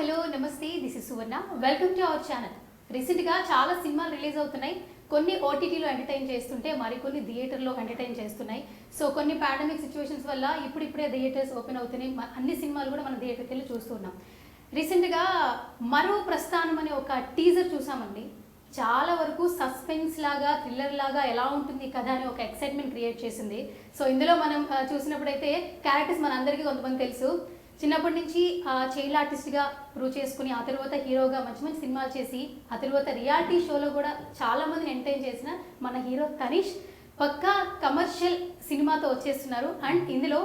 Hello నమస్తే, this is Suvarna. Welcome to our channel. రీసెంట్గా చాలా సినిమాలు రిలీజ్ అవుతున్నాయి. కొన్ని ఓటీటీలో ఎంటర్టైన్ చేస్తుంటే మరికొన్ని థియేటర్లో ఎంటర్టైన్ చేస్తున్నాయి. సో కొన్ని పాండమిక్ సిచ్యువేషన్స్ వల్ల ఇప్పుడిప్పుడే థియేటర్స్ ఓపెన్ అవుతున్నాయి. అన్ని సినిమాలు కూడా మనం థియేటర్కి వెళ్ళి చూస్తున్నాం. రీసెంట్గా మరో ప్రస్థానం అనే ఒక టీజర్ చూసామండి. చాలా వరకు సస్పెన్స్ లాగా, థ్రిల్లర్ లాగా ఎలా ఉంటుంది కథ అని ఒక ఎక్సైట్మెంట్ క్రియేట్ చేసింది. సో ఇందులో మనం చూసినప్పుడైతే క్యారెక్టర్స్ మనందరికీ కొంతమంది తెలుసు. చిన్నప్పటి నుంచి చైల్డ్ ఆర్టిస్ట్గా ప్రూవ్ చేసుకుని ఆ తర్వాత హీరోగా మంచి మంచి సినిమాలు చేసి ఆ తర్వాత రియాలిటీ షోలో కూడా చాలామందిని ఎంటర్టైన్ చేసిన మన హీరో తనీష్ పక్కా కమర్షియల్ సినిమాతో వచ్చేస్తున్నారు. అండ్ ఇందులో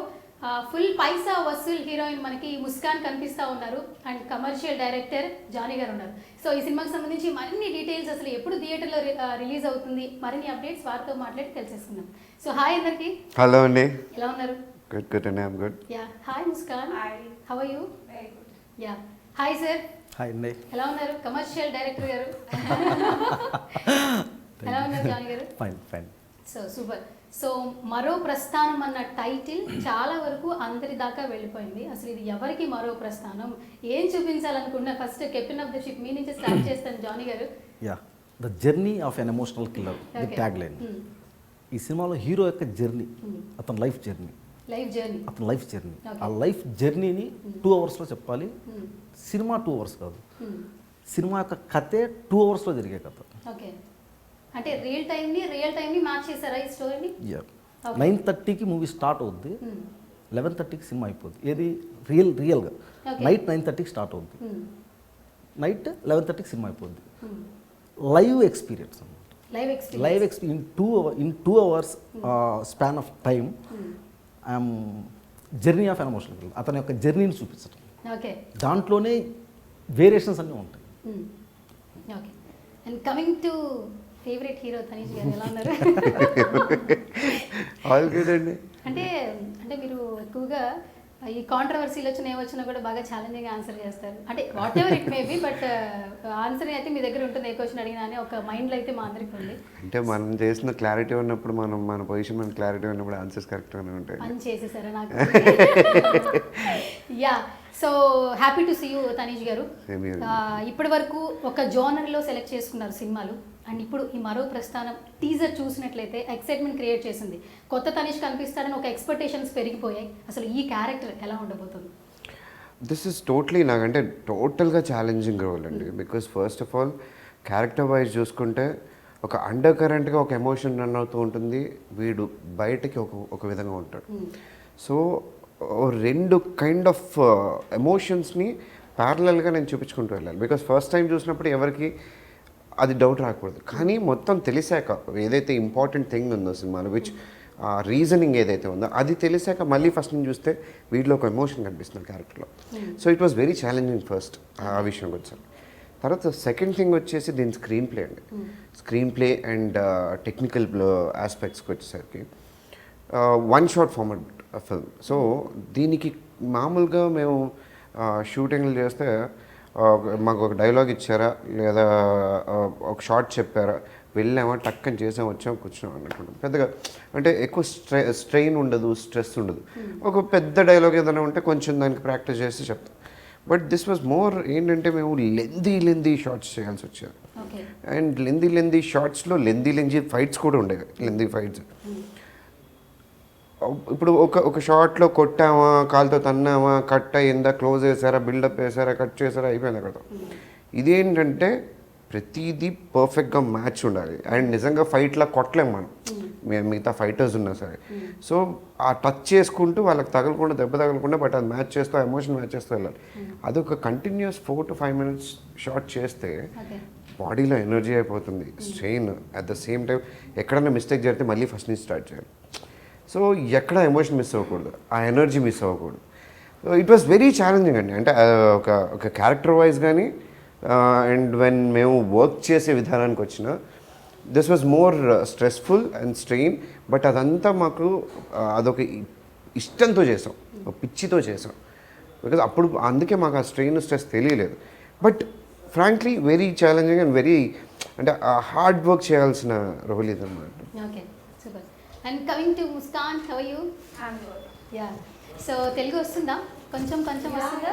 ఫుల్ పైసా వసూల్ హీరోయిన్ మనకి ముస్కాన్ కనిపిస్తూ ఉన్నారు. అండ్ కమర్షియల్ డైరెక్టర్ జానీ గారు ఉన్నారు. సో ఈ సినిమాకి సంబంధించి మరిన్ని డీటెయిల్స్, అసలు ఎప్పుడు థియేటర్లో రిలీజ్ అవుతుంది, మరిన్ని అప్డేట్స్ వారితో మాట్లాడి తెలిసేసుకుందాం. సో హాయ్ అందరికి. హలో అండి. ఎలా ఉన్నారు? గుడ్ అండి. I'm good. Yeah hi Muskan. Hi. How are you? Very good. Yeah hi sir. Hi అండి. ఎలా ఉన్నారు కమర్షియల్ డైరెక్టర్ గారు? ఎలా ఉన్నారు జానీ గారు? ఫైన్. So super. సో మరో ప్రస్థానం అన్న టైటిల్ చాలా వరకు అందరి దాకా వెళ్ళిపోయింది. అసలు ఇది ఎవరికి మరో ప్రస్థానం, ఏం చూపించాలనుకున్నా first captain of the ship మీ నుంచి స్టార్ట్ చేస్తాను జానీ గారు. Yeah, the journey of an emotional killer, the tag line. ఈ సినిమాలో హీరో యొక్క జర్నీ, అతని లైఫ్ జర్నీ, అతని లైఫ్ జర్నీ. ఆ లైఫ్ జర్నీని 2 అవర్స్లో చెప్పాలి. సినిమా 2 అవర్స్ కాదు, సినిమా యొక్క కథే 2 అవర్స్లో జరిగే కథ. ఓకే, అంటే రియల్ టైంని మ్యాచ్ చేశారా ఈ స్టోరీని? యా, 9:30కి మూవీ స్టార్ట్ అవుద్ది, 11:30కి సినిమా అయిపోద్ది. ఏది రియల్గా నైట్ 9:30కి స్టార్ట్ అవుద్ది, నైట్ 11:30కి సినిమా అయిపోద్ది. లైవ్ ఎక్స్పీరియన్స్ అన్నమాట. Live experience in 2 hours span of time. I'm journey of an emotional killer, అతని యొక్క జర్నీని చూపించడం. ఓకే, దాంట్లోనే వేరియేషన్స్ అన్నీ ఉంటాయి. Okay, and coming to favourite hero Tanish garu, ఎలా ఉన్నారు? ఆల్ గుడ్ అండి. అంటే మీరు ఎక్కువగా ఈ కాంట్రవర్సీలు వచ్చినా ఏమొచ్చినా కూడా బాగా ఛాలెంజింగ్గా ఆన్సర్ చేస్తారు. అంటే what ever it may be, but answer అయితే మీ దగ్గర ఉంటుంది. ఏ క్వశ్చన్ అడిగినా అని ఒక మైండ్లో అయితే మా అందరికి ఉంది. అంటే మనం చేసిన క్లారిటీ ఉన్నప్పుడు, మన పొజిషన్ మన క్లారిటీ ఉన్నప్పుడు ఆన్సర్స్ కరెక్ట్గానే ఉంటాయి. అని చేసేసారా నాకు? Yeah, so happy to see you Tanish garu. ఇప్పటి వరకు ఒక జోనర్లో సెలెక్ట్ చేసుకున్నారు సినిమాలు. అండ్ ఇప్పుడు ఈ మరో ప్రస్థానం టీజర్ చూసినట్లయితే ఎక్సైట్మెంట్ క్రియేట్ చేసింది. కొత్త తనీష్ కనిపిస్తాడని ఒక ఎక్స్పెక్టేషన్స్ పెరిగిపోయాయి. అసలు ఈ క్యారెక్టర్ ఎలా ఉండబోతుంది? దిస్ ఇస్ నాకంటే టోటల్గా ఛాలెంజింగ్ రోల్ అండి. Because first of all character wise చూసుకుంటే ఒక అండర్ కరెంట్గా ఒక ఎమోషన్ రన్ అవుతూ ఉంటుంది, వీడు బయటకి ఒక విధంగా ఉంటాడు. సో 2 కైండ్ ఆఫ్ ఎమోషన్స్ని ప్యారలల్గా నేను చూపించుకుంటూ వెళ్ళాలి. బికాస్ ఫస్ట్ టైం చూసినప్పుడు ఎవరికి అది డౌట్ రాకూడదు, కానీ మొత్తం తెలిసాక ఏదైతే ఇంపార్టెంట్ థింగ్ ఉందో సినిమాలో, విచ్ రీజనింగ్ ఏదైతే ఉందో అది తెలిసాక మళ్ళీ ఫస్ట్ నుంచి చూస్తే వీటిలో ఒక ఎమోషన్ కనిపిస్తుంది క్యారెక్టర్లో. So it was very challenging first ఆ విషయం వచ్చాను. తర్వాత సెకండ్ థింగ్ వచ్చేసి దీని స్క్రీన్ ప్లే అండి. స్క్రీన్ ప్లే అండ్ టెక్నికల్ ఆస్పెక్ట్స్కి వచ్చేసరికి 1 షాట్ ఫార్మాట్ ఫిల్మ్. సో దీనికి మామూలుగా మేము షూటింగ్లు చేస్తే మాకు ఒక డైలాగ్ ఇచ్చారా లేదా ఒక షార్ట్ చెప్పారా, వెళ్ళామా టక్కని చేసాం వచ్చాం కూర్చున్నాం అనుకుంటాం. పెద్దగా అంటే ఎక్కువ స్ట్రెయిన్ ఉండదు, స్ట్రెస్ ఉండదు. ఒక పెద్ద డైలాగ్ ఏదైనా ఉంటే కొంచెం దానికి ప్రాక్టీస్ చేసి చెప్తాం. బట్ దిస్ వాజ్ మోర్ ఏంటంటే మేము లెందీ షార్ట్స్ చేయాల్సి వచ్చేది. అండ్ లెందీ షార్ట్స్లో లెందీ ఫైట్స్ కూడా ఉండేవి. లెందీ ఫైట్స్ ఇప్పుడు ఒక షార్ట్లో కొట్టామా, కాలుతో తన్నామా, కట్ అయ్యిందా, క్లోజ్ చేసారా, బిల్డప్ వేసారా, కట్ చేసారా, అయిపోయింది అక్కడ. ఇదేంటంటే ప్రతిదీ పర్ఫెక్ట్గా మ్యాచ్ ఉండాలి. అండ్ నిజంగా ఫైట్లా కొట్టలేము మనం, మిగతా ఫైటర్స్ ఉన్నా సరే. సో ఆ టచ్ చేసుకుంటూ వాళ్ళకి తగలకుండా, దెబ్బ తగలకుండా, బట్ అది మ్యాచ్ చేస్తూ, ఎమోషన్ మ్యాచ్ చేస్తూ వెళ్ళాలి. అదొక కంటిన్యూస్ 4 to 5 minutes షార్ట్ చేస్తే బాడీలో ఎనర్జీ అయిపోతుంది, strain. At the same time ఎక్కడైనా మిస్టేక్ జరిగితే మళ్ళీ ఫస్ట్ నుంచి స్టార్ట్ చేయాలి. సో ఎక్కడ ఎమోషన్ మిస్ అవ్వకూడదు, ఆ ఎనర్జీ మిస్ అవ్వకూడదు. So it was very challenging అండి. అంటే ఒక క్యారెక్టర్ వైజ్ కానీ అండ్ వెన్ మేము వర్క్ చేసే విధానానికి వచ్చిన this was more stressful and strain. But అదంతా మాకు అదొక ఇష్టంతో చేసాం, ఒక పిచ్చితో చేసాం. బికాజ్ అప్పుడు అందుకే మాకు ఆ స్ట్రెయిన్ స్ట్రెస్ తెలియలేదు. But frankly very challenging and very అంటే హార్డ్ వర్క్ చేయాల్సిన రోల్ ఇది అన్నమాట. Okay, super. And coming to Muskan, how are you? I'm good. Yeah. So Telugu వస్తుందా? కొంచెం కొంచెం వస్తుందా?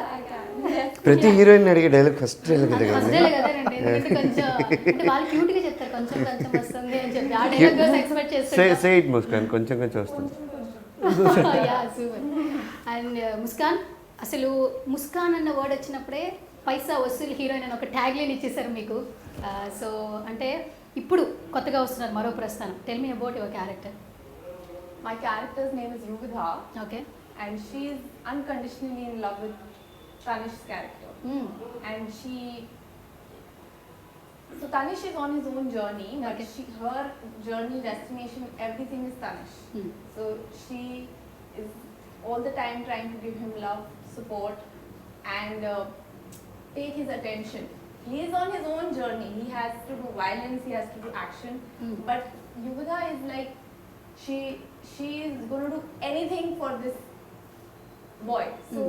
ప్రతి హీరోయిన్ అడిగే డైలాగ్ ఫస్ట్ డైలాగ్ అది కదా ఫస్ట్ డైలాగ్ అదేనండి. ఎందుకంటే కొంచెం అంటే వాళ్ళు క్యూట్ గా చెప్తారు కొంచెం కొంచెం వస్తుంది అని చెప్పి. ఆ డైలాగ్ కోసం ఎక్స్పెక్ట్ చేస్తారు. సే ఇట్ ముస్కాన్, కొంచెం కొంచెం వస్తుంది. Yeah super. అండ్ ముస్కాన్, అసలు ముస్కాన్ అన్న వర్డ్ వచ్చినప్పుడే పైసా వసూలు హీరోయిన్ అని ఒక ట్యాగ్ లైన్ ఇచ్చేసారు మీకు. సో అంటే ఇప్పుడు కొత్తగా వస్తున్నారు మరో ప్రస్థానం. Tell me about your character. My character's name is Yugdha, okay. and she is unconditionally in love with Tanish's character. And so Tanish is on his own journey, but Okay. her journey, destination, everything is Tanish. So she is all the time trying to give him love, support, and take his attention. He is on his own journey. He has to do violence, he has to do action, but Yugdha is like, she is going to do anything for this boy. So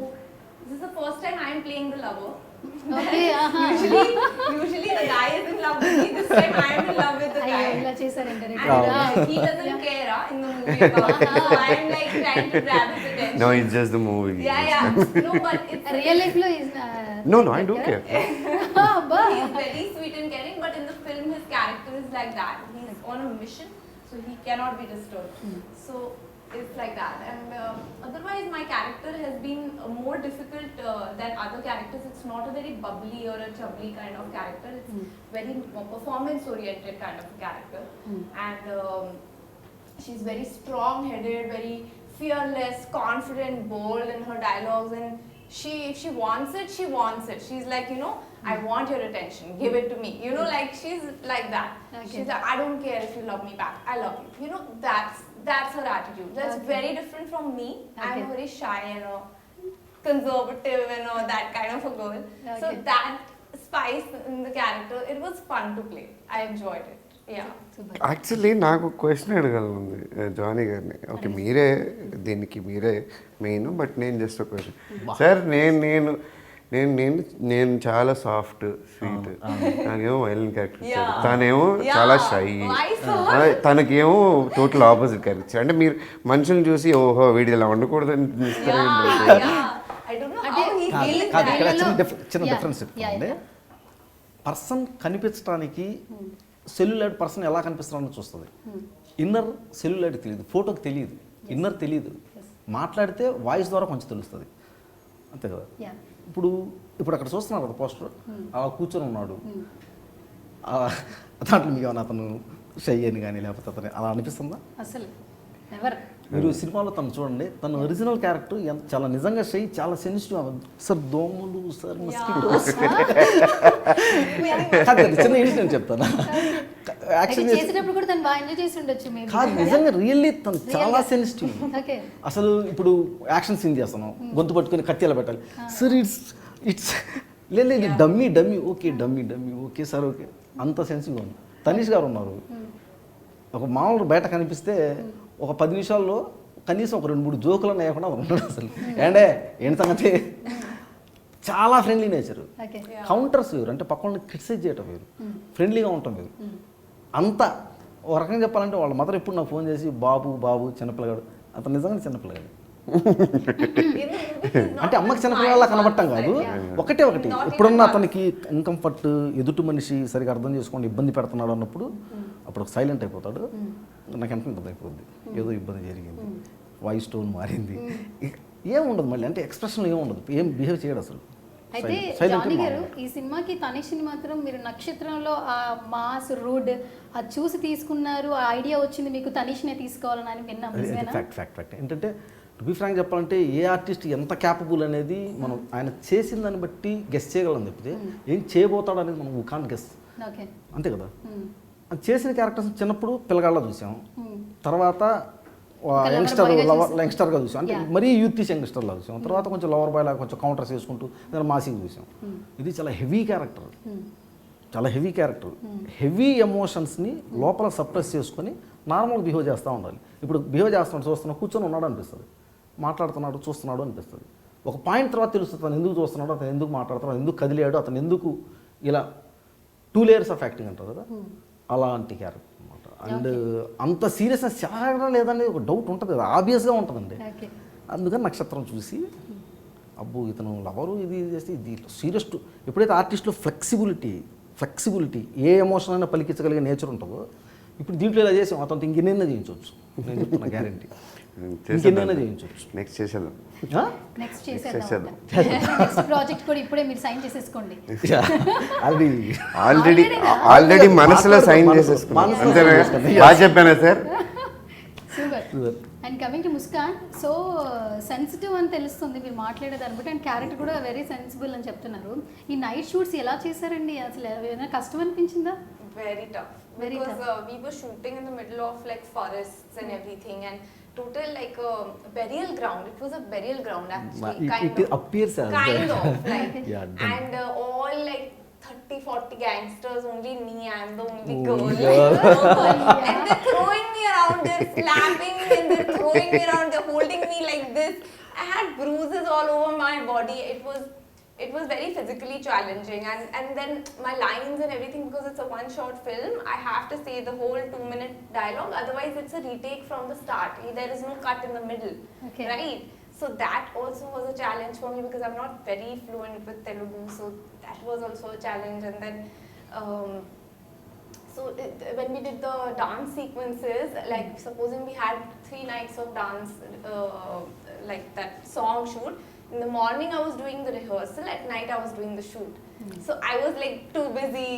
this is the first time I am playing the lover. Okay, Usually the guy is in love with me. This time I am in love with the అయ్యో guy. ఇలా చేశారంటే And he doesn't care in the movie about it. So I am like trying to grab his attention. No, it's just the movie. Yeah. No, but it's real life లో is No, I do care. అబ్బా. he is very sweet and caring, but in the film his character is like that. He's on a mission, so he cannot be disturbed. So it's like that. And otherwise my character has been more difficult than other characters. It's not a very bubbly or a chubbly kind of character. It's very performance oriented kind of a character. And she's very strong headed, very fearless, confident, bold in her dialogues, and if she wants it, she wants it. She's like, you know, I want your attention, give it to me, you know, like she's like that. Okay. She's like, I don't care if you love me back, I love you, you know. That's her attitude. That's Okay. very different from me. I'm Okay. very shy and conservative and that kind of a girl. So Okay. that spice in the character, it was fun to play. I enjoyed it. Yeah. Super. Actually నాకు question అడగాలంది Johnny గారిని. Okay, మీరే దీనికి మీరే main, but నేను just ఒక question. Sir నేను చాలా soft sweet, నాకేమో వైలెంట్ క్యారెక్టర్ ఇచ్చారు, తనేమో చాలా షై, తనకేమో టోటల్ ఆపోజిట్ క్యారెక్టర్. అంటే మీరు మనుషులను చూసి ఓహో వీడి ఇలా ఉండకూడదని I don't know how he feels కాదు, ఇక్కడ Dialogue. చిన్న Yeah. డిఫరెన్స్ Yeah, చెప్తానండి. పర్సన్ కనిపించడానికి సెల్యులైడ్ పర్సన్ ఎలా కనిపిస్తున్నాడో చూస్తుంది. ఇన్నర్ సెల్యులైడ్ తెలియదు, ఫోటోకి తెలియదు, ఇన్నర్ తెలియదు. మాట్లాడితే వాయిస్ ద్వారా కొంచెం తెలుస్తుంది, అంతే కదా. Yeah. ఇప్పుడు అక్కడ చూస్తున్నారు కదా పోస్టర్, అలా కూర్చొని ఉన్నాడు. దాంట్లో మీకు ఏమైనా అతను షై అని కానీ లేకపోతే అతను అలా అనిపిస్తుందా? అసలు ఎవర్ మీరు సినిమాలో తను చూడండి, తన ఒరిజినల్ క్యారెక్టర్ చాలా నిజంగా షై, చాలా సెన్సిటివ్. సార్ దోమలు, సార్ మస్కిటోస్, చిన్న ఇన్సిడెంట్ చెప్తాను. యాక్చువల్లీ చేసేటప్పుడు కూడా తను బాగా ఎంజాయ్ చేసి ఉండొచ్చు మేము. కాదు, నిజంగా రియల్లీ తను చాలా సెన్సిటివ్. ఓకే. అసలు ఇప్పుడు యాక్షన్ సీన్ చేస్తున్నాం, గొంతు పట్టుకొని కత్తి ఎలా పెట్టాలి సార్, ఇట్స్ లేదు dummy okay, dummy okay sir, okay, అంత సెన్సిటివ్గా ఉంది. తనీష్ గారు ఉన్నారు, ఒక మామూలు బయట కనిపిస్తే ఒక 10 నిమిషాల్లో కనీసం ఒక 2-3 జోకులు లేకుండా ఉన్నాడు. అసలు ఏంటి సంగతి, చాలా ఫ్రెండ్లీ నేచర్. ఓకే. కౌంటర్స్ వేరు, అంటే పక్కన క్రిటిసైజ్ చేయటం వేరు, ఫ్రెండ్లీగా ఉండటం వేరు. అంతా ఒక రకంగా చెప్పాలంటే వాళ్ళ మదర్ ఎప్పుడు నాకు ఫోన్ చేసి బాబు చిన్నపిల్లగాడు, అతను నిజంగా చిన్నపిల్లగాడు. అంటే అమ్మకి చిన్నపిల్లలా కనబడటం కాదు, ఒకటి ఇప్పుడున్న అతనికి ఇన్కంఫర్ట్, ఎదుటి మనిషి సరిగా అర్థం చేసుకోండి ఇబ్బంది పెడుతున్నాడు అన్నప్పుడు అప్పుడు సైలెంట్ అయిపోతాడు. నాకు ఎంత ఇబ్బంది అయిపోద్ది, ఏదో ఇబ్బంది జరిగింది, వాయిస్ టోన్ మారింది, ఏముండదు మళ్ళీ, అంటే ఎక్స్ప్రెషన్ ఏముండదు, ఏం బిహేవ్ చేయడు అసలు. అయితే జానీ గారు ఈ సినిమాకి తనిష్ని మాత్రం మీరు నక్షత్రంలో ఆ మాస్ రూడ్ అది చూసి తీసుకున్నారు, ఆ ఐడియా వచ్చింది మీకు తనిష్నే తీసుకోవాలని అని విన్నాం. ఫ్యాక్ట్ ఏంటంటే టు బి ఫ్రాంక్ చెప్పాలంటే ఏ ఆర్టిస్ట్ ఎంత క్యాపబుల్ అనేది మనం ఆయన చేసిన దాన్ని బట్టి గెస్ చేయగలం తప్పితే ఏం చేయబోతాడు అనేది మనం కాంట్ గెస్, ఓకే, అంతే కదా. అది చేసిన క్యారెక్టర్స్ చిన్నప్పుడు పిల్లగాళ్ళ చూసాం, తర్వాత యంగ్స్టర్గా చూసాం, అంటే మరీ యూత్ యంగ్స్టర్లా చూసాం, తర్వాత కొంచెం లవర్ బాయ్ లాగా కొంచెం కౌంటర్స్ వేసుకుంటూ దాన్ని మాసిగా చూసాం. ఇది చాలా హెవీ క్యారెక్టర్, హెవీ ఎమోషన్స్ని లోపల సప్రెస్ చేసుకొని నార్మల్గా బిహేవ్ చేస్తూ ఉండాలి. ఇప్పుడు బిహేవ్ చేస్తున్నాడు, చూస్తున్నాడు, కూర్చొని ఉన్నాడు అనిపిస్తుంది, మాట్లాడుతున్నాడు చూస్తున్నాడు అనిపిస్తుంది. ఒక పాయింట్ తర్వాత తెలుస్తుంది అతను ఎందుకు చూస్తున్నాడు, అతను ఎందుకు మాట్లాడుతున్నాడు, ఎందుకు కదిలాడు, అతను ఎందుకు ఇలా 2 layers ఆఫ్ యాక్టింగ్ అంటారు కదా, అలాంటి క్యారెక్టర్ అనమాట. అండ్ అంత సీరియస్నెస్ చాలా లేదని ఒక డౌట్ ఉంటుంది కదా, ఆబ్వియస్గా ఉంటుందండి. అందుకని నక్షత్రం చూసి అబ్బో ఇతను లవరు ఇది చేస్తే ఇది సీరియస్ ఎప్పుడైతే ఆర్టిస్ట్లో ఫ్లెక్సిబిలిటీ ఏ ఎమోషన్ అయినా పలికించగలిగే నేచర్ ఉంటుందో ఇప్పుడు దీంట్లో ఇలా చేసాం అతను ఇంకెన్నైనా చేయించవచ్చు నేను చెప్తున్నా గ్యారంటీ ఇంకెన్నైనా చేయించవచ్చు నెక్స్ట్ చేసేద్దాం. నెక్స్ట్ చేసేద్దాం. చేసేద్దాం. నెక్స్ట్ ప్రాజెక్ట్ కూడా ఇప్పుడే మీరు సైన్ చేసేసుకోండి. అది ఆల్రెడీ మనసులో సైన్ చేసేసుకున్నాం. మనసులో అంతేనా? sign చేసుకున్నాం. బాగా చెప్పానా sir? Super. And coming to Muskan, so sensitive అని తెలుస్తుంది మీరు మాట్లాడే దాన్ని బట్టి, అండ్ క్యారెక్టర్ కూడా వెరీ సెన్సిబుల్ అని చెప్తున్నారు. ఈ నైట్ షూట్స్ ఎలా చేశారండి? అసలు ఏమైనా కష్టం అనిపించిందా? Very tough. Very because tough. We were shooting in the middle of like forests and everything, and total like a burial ground. It was a burial ground actually. it appears as kind that. of like Yeah, done. and all like 30-40 gangsters, only me, I'm the only Oh, girl. girl. Like, and they're throwing me around, they're slapping me and they're throwing me around, they're holding me like this. I had bruises all over my body. It was very physically challenging, and then my lines and everything, because it's a one shot film, I have to say the whole 2-minute dialogue, otherwise it's a retake from the start. There is no cut in the middle. Okay. Right? So that also was a challenge for me because I'm not very fluent with Telugu, so that was also a challenge. And then when we did the dance sequences, like supposing we had 3 nights of dance, like that song shoot. In the morning I was doing the rehearsal, at night I was doing the shoot. So I was like too busy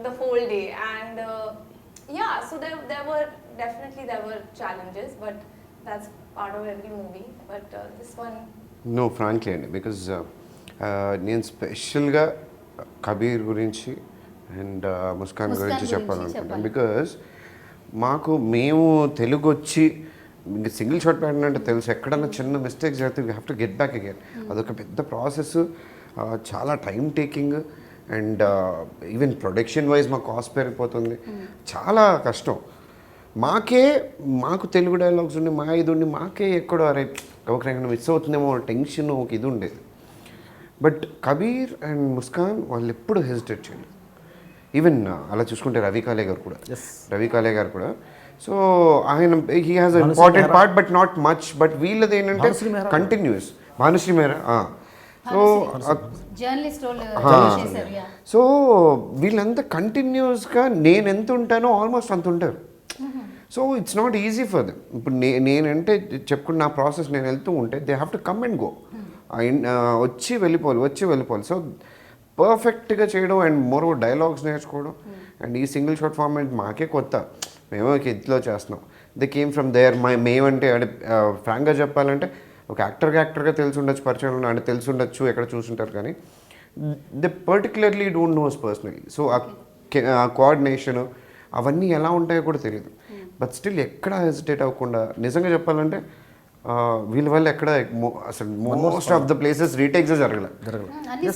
the whole day, and yeah, so there were challenges, but that's part of every movie. But this one, no frankly అండి, because నేను స్పెషల్గా కబీర్ గురించి and Muskan Muskan గురించి గురించి చెప్పాలనుకుంటాను. చెప్పాలి. Because మేము తెలుగు వచ్చి single shot pattern అంటే తెలుసు, ఎక్కడన్నా చిన్న మిస్టేక్స్ జరిగితే we have to get back again. అదొక పెద్ద ప్రాసెస్, చాలా time taking, and even production wise మా కాస్ట్ పెరిగిపోతుంది, చాలా కష్టం. మాకు తెలుగు డైలాగ్స్ ఉండి మా ఇది ఉండి మాకే ఎక్కడో అరే ఒకరికైనా మిస్ అవుతుందేమో టెన్షన్ ఒక ఇది ఉండేది. బట్ కబీర్ అండ్ ముస్కాన్ వాళ్ళు ఎప్పుడు హెసిటేట్ చేయలేదు. ఈవెన్ అలా చూసుకుంటే రవి కాలే గారు కూడా సో ఆయన he has important part but not much. But వీళ్ళది ఏంటంటే కంటిన్యూస్. భానుశ్రీ మేరా, సో జర్నలిస్ట్ రోల్ చేశారు. యా. సో వీళ్ళంతా కంటిన్యూస్గా నేను ఎంత ఉంటానో ఆల్మోస్ట్ అంత ఉంటారు. So it's not easy for them. ఇప్పుడు నేనంటే చెప్పుకున్న నా ప్రాసెస్ నేను వెళ్తూ ఉంటే they have to come and go, వచ్చి వెళ్ళిపోవాలి. సో పర్ఫెక్ట్గా చేయడం అండ్ మోర్ డైలాగ్స్ నేర్చుకోవడం, అండ్ ఈ సింగిల్ షాట్ ఫార్మాట్ మాకే కొత్త, మేము ఇదిలో చేస్తున్నాం. They came from there. మేమంటే అంటే ఫ్రాంక్గా చెప్పాలంటే ఒక యాక్టర్గా తెలిసి ఉండొచ్చు, పరిచయం అంటే తెలిసి ఉండొచ్చు, ఎక్కడ చూసుంటారు, కానీ they particularly don't knows personally. So ఆ కోఆర్డినేషన్ అవన్నీ ఎలా ఉంటాయో కూడా తెలియదు. బట్ స్టిల్ ఎక్కడ హెసిటేట్ అవ్వకుండా, నిజంగా చెప్పాలంటే వీళ్ళ వల్ల ఎక్కడ అసలు most of the places retakes జరగలేదు.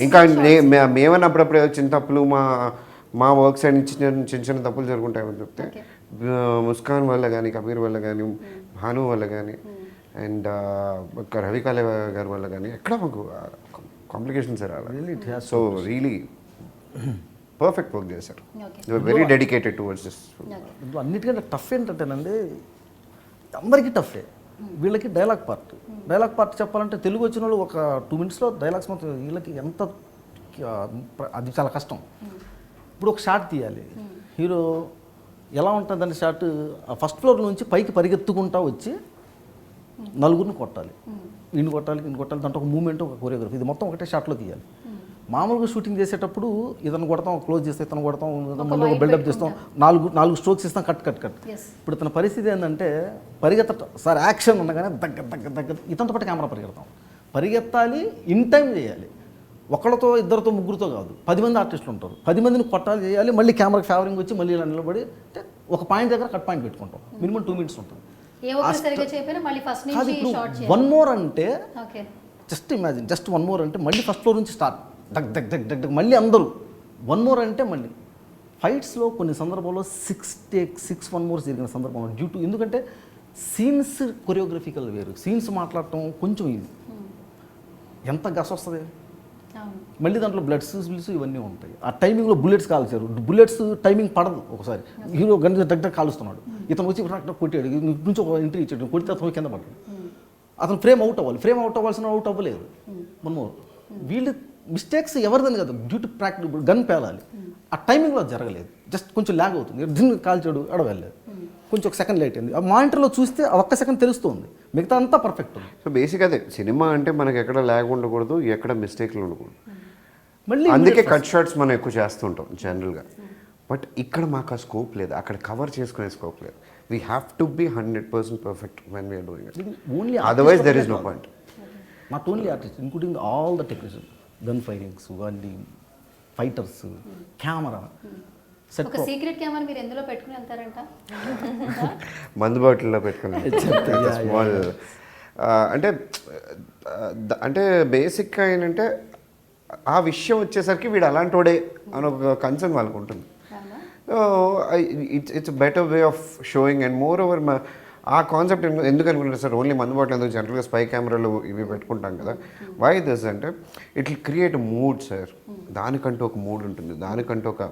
ఇంకా మేమన్నా అప్పుడప్పుడు చిన్న తప్పులు మా వర్క్ సైడ్ చిన్న తప్పులు జరుగుంటాయని చెప్తే ముస్కాన్ వల్ల కానీ, కబీర్ వల్ల కానీ, భాను వల్ల కానీ, అండ్ రవి కాలే గారి వల్ల కానీ ఎక్కడ మాకు కాంప్లికేషన్స్ రావాలి. సో రియలీ పర్ఫెక్ట్ వర్క్ చేశారు. Very dedicated towards this. అన్నిటికంటే టఫ్ ఏంటంటేనండి, అందరికీ టఫే. వీళ్ళకి డైలాగ్ పార్ట్ చెప్పాలంటే తెలుగు వచ్చిన వాళ్ళు ఒక 2 minutesలో డైలాగ్స్ మొత్తం, వీళ్ళకి ఎంత అది చాలా కష్టం. ఇప్పుడు ఒక షాట్ తీయాలి, హీరో ఎలా ఉంటుందని షాట్, ఫస్ట్ ఫ్లోర్ నుంచి పైకి పరిగెత్తుకుంటా వచ్చి నలుగురిని కొట్టాలి, ఇన్ని కొట్టాలి, దాంట్లో ఒక మూమెంట్, ఒక కొరియోగ్రఫీ, ఇది మొత్తం ఒకటే షాట్లో తీయాలి. మామూలుగా షూటింగ్ చేసేటప్పుడు ఇతను కొడతాం, క్లోజ్ చేస్తే ఇతను కొడతాం, మళ్ళీ ఒక బిల్డప్ చేస్తాం, నాలుగు స్ట్రోక్స్ ఇస్తాం, కట్. ఇప్పుడు ఇతని పరిస్థితి ఏంటంటే సార్ యాక్షన్ ఉండగానే దగ్గర ఇతనితో పాటు కెమెరా పరిగెత్తాలి, ఇన్ టైం చేయాలి. ఒకళ్ళతో, ఇద్దరితో, ముగ్గురితో కాదు, 10 మంది ఆర్టిస్టులు ఉంటారు, 10 మందిని కొట్టాలి, చేయాలి, మళ్ళీ కెమెరాకి ఫేవరింగ్ వచ్చి మళ్ళీ ఇలా నిలబడి ఒక పాయింట్ దగ్గర కట్ పాయింట్ పెట్టుకుంటాం. మినిమం 2 minutes ఉంటుంది. వన్ మోర్ అంటే జస్ట్ ఇమాజిన్, జస్ట్ 1 more అంటే మళ్ళీ ఫస్ట్ ఫ్లోర్ నుంచి స్టార్ట్, దగ్గ మళ్ళీ అందరూ 1 more అంటే మళ్ళీ ఫైట్స్లో కొన్ని సందర్భాల్లో 6 1 more జరిగిన సందర్భంలో డ్యూ టు, ఎందుకంటే సీన్స్ కొరియోగ్రఫికల్ వేరు, సీన్స్ మాట్లాడటం కొంచెం ఇది ఎంత గస్ వస్తుంది, మళ్ళీ దాంట్లో బ్లడ్స్ ఇవన్నీ ఉంటాయి. ఆ టైమింగ్లో బుల్లెట్స్ కాల్చారు, బుల్లెట్స్ టైమింగ్ పడదు. ఒకసారి హీరో గన్ దగ్గర కాలుస్తున్నాడు, ఇతను వచ్చి కొట్టాడు, నుంచి ఒక ఎంట్రీ ఇచ్చాడు, కొడితే అతను కింద పడ్డాడు. అతను ఫ్రేమ్ అవుట్ అవ్వాలి, ఫ్రేమ్ అవుట్ అవ్వాల్సిన అవుట్ అవ్వలేదు. మనము వీళ్ళు మిస్టేక్స్ ఎవరిదని కదా, డ్యూ టు ప్రాక్టీస్. ఇప్పుడు గన్ పేలాలి, ఆ టైమింగ్లో జరగలేదు, జస్ట్ కొంచెం ల్యాగ్ అవుతుంది, దీన్ని కాల్చాడు అడగలేదు, కొంచెం ఒక సెకండ్ లేట్ అయింది. ఆ మానిటర్లో చూస్తే ఆ ఒక్క సెకండ్ తెలుస్తుంది, మిగతా అంతా పర్ఫెక్ట్ ఉంది. సో బేసిక్ అదే సినిమా అంటే మనకి ఎక్కడ ల్యాగ్ ఉండకూడదు, ఎక్కడ మిస్టేక్లు ఉండకూడదు. మళ్ళీ అందుకే కట్ షాట్స్ మనం ఎక్కువ చేస్తుంటాం జనరల్గా. బట్ ఇక్కడ మాకు ఆ స్కోప్ లేదు, అక్కడ కవర్ చేసుకునే స్కోప్ లేదు. We have to be 100% perfect when we're doing it. Only otherwise there is no point. Not only artist, including all the technician, gun firings, వాళ్ళ ఫైటర్స్, కెమెరా, సెట్. ఒక secret camera మీరు ఎందులో పెట్టుకుని వెళ్తారంట? మందు బాటిల్లో పెట్టుకున్నాను స్మాల్. అంటే అంటే బేసిక్గా ఏంటంటే ఆ విషయం వచ్చేసరికి వీడు అలాంటోడే అని ఒక కన్సర్న్ వాళ్ళకు ఉంటుంది. It's better way of showing. And more over ఆ కాన్సెప్ట్ ఎందుకు అనుకుంటారు సార్, ఓన్లీ మందు బాటిల్ ఎందుకు, జనరల్గా స్పై కెమెరాలు ఇవి పెట్టుకుంటాం కదా. వై దిస్ అంటే it will create mood sir. దానికంటూ ఒక మూడ్ ఉంటుంది, దానికంటూ ఒక,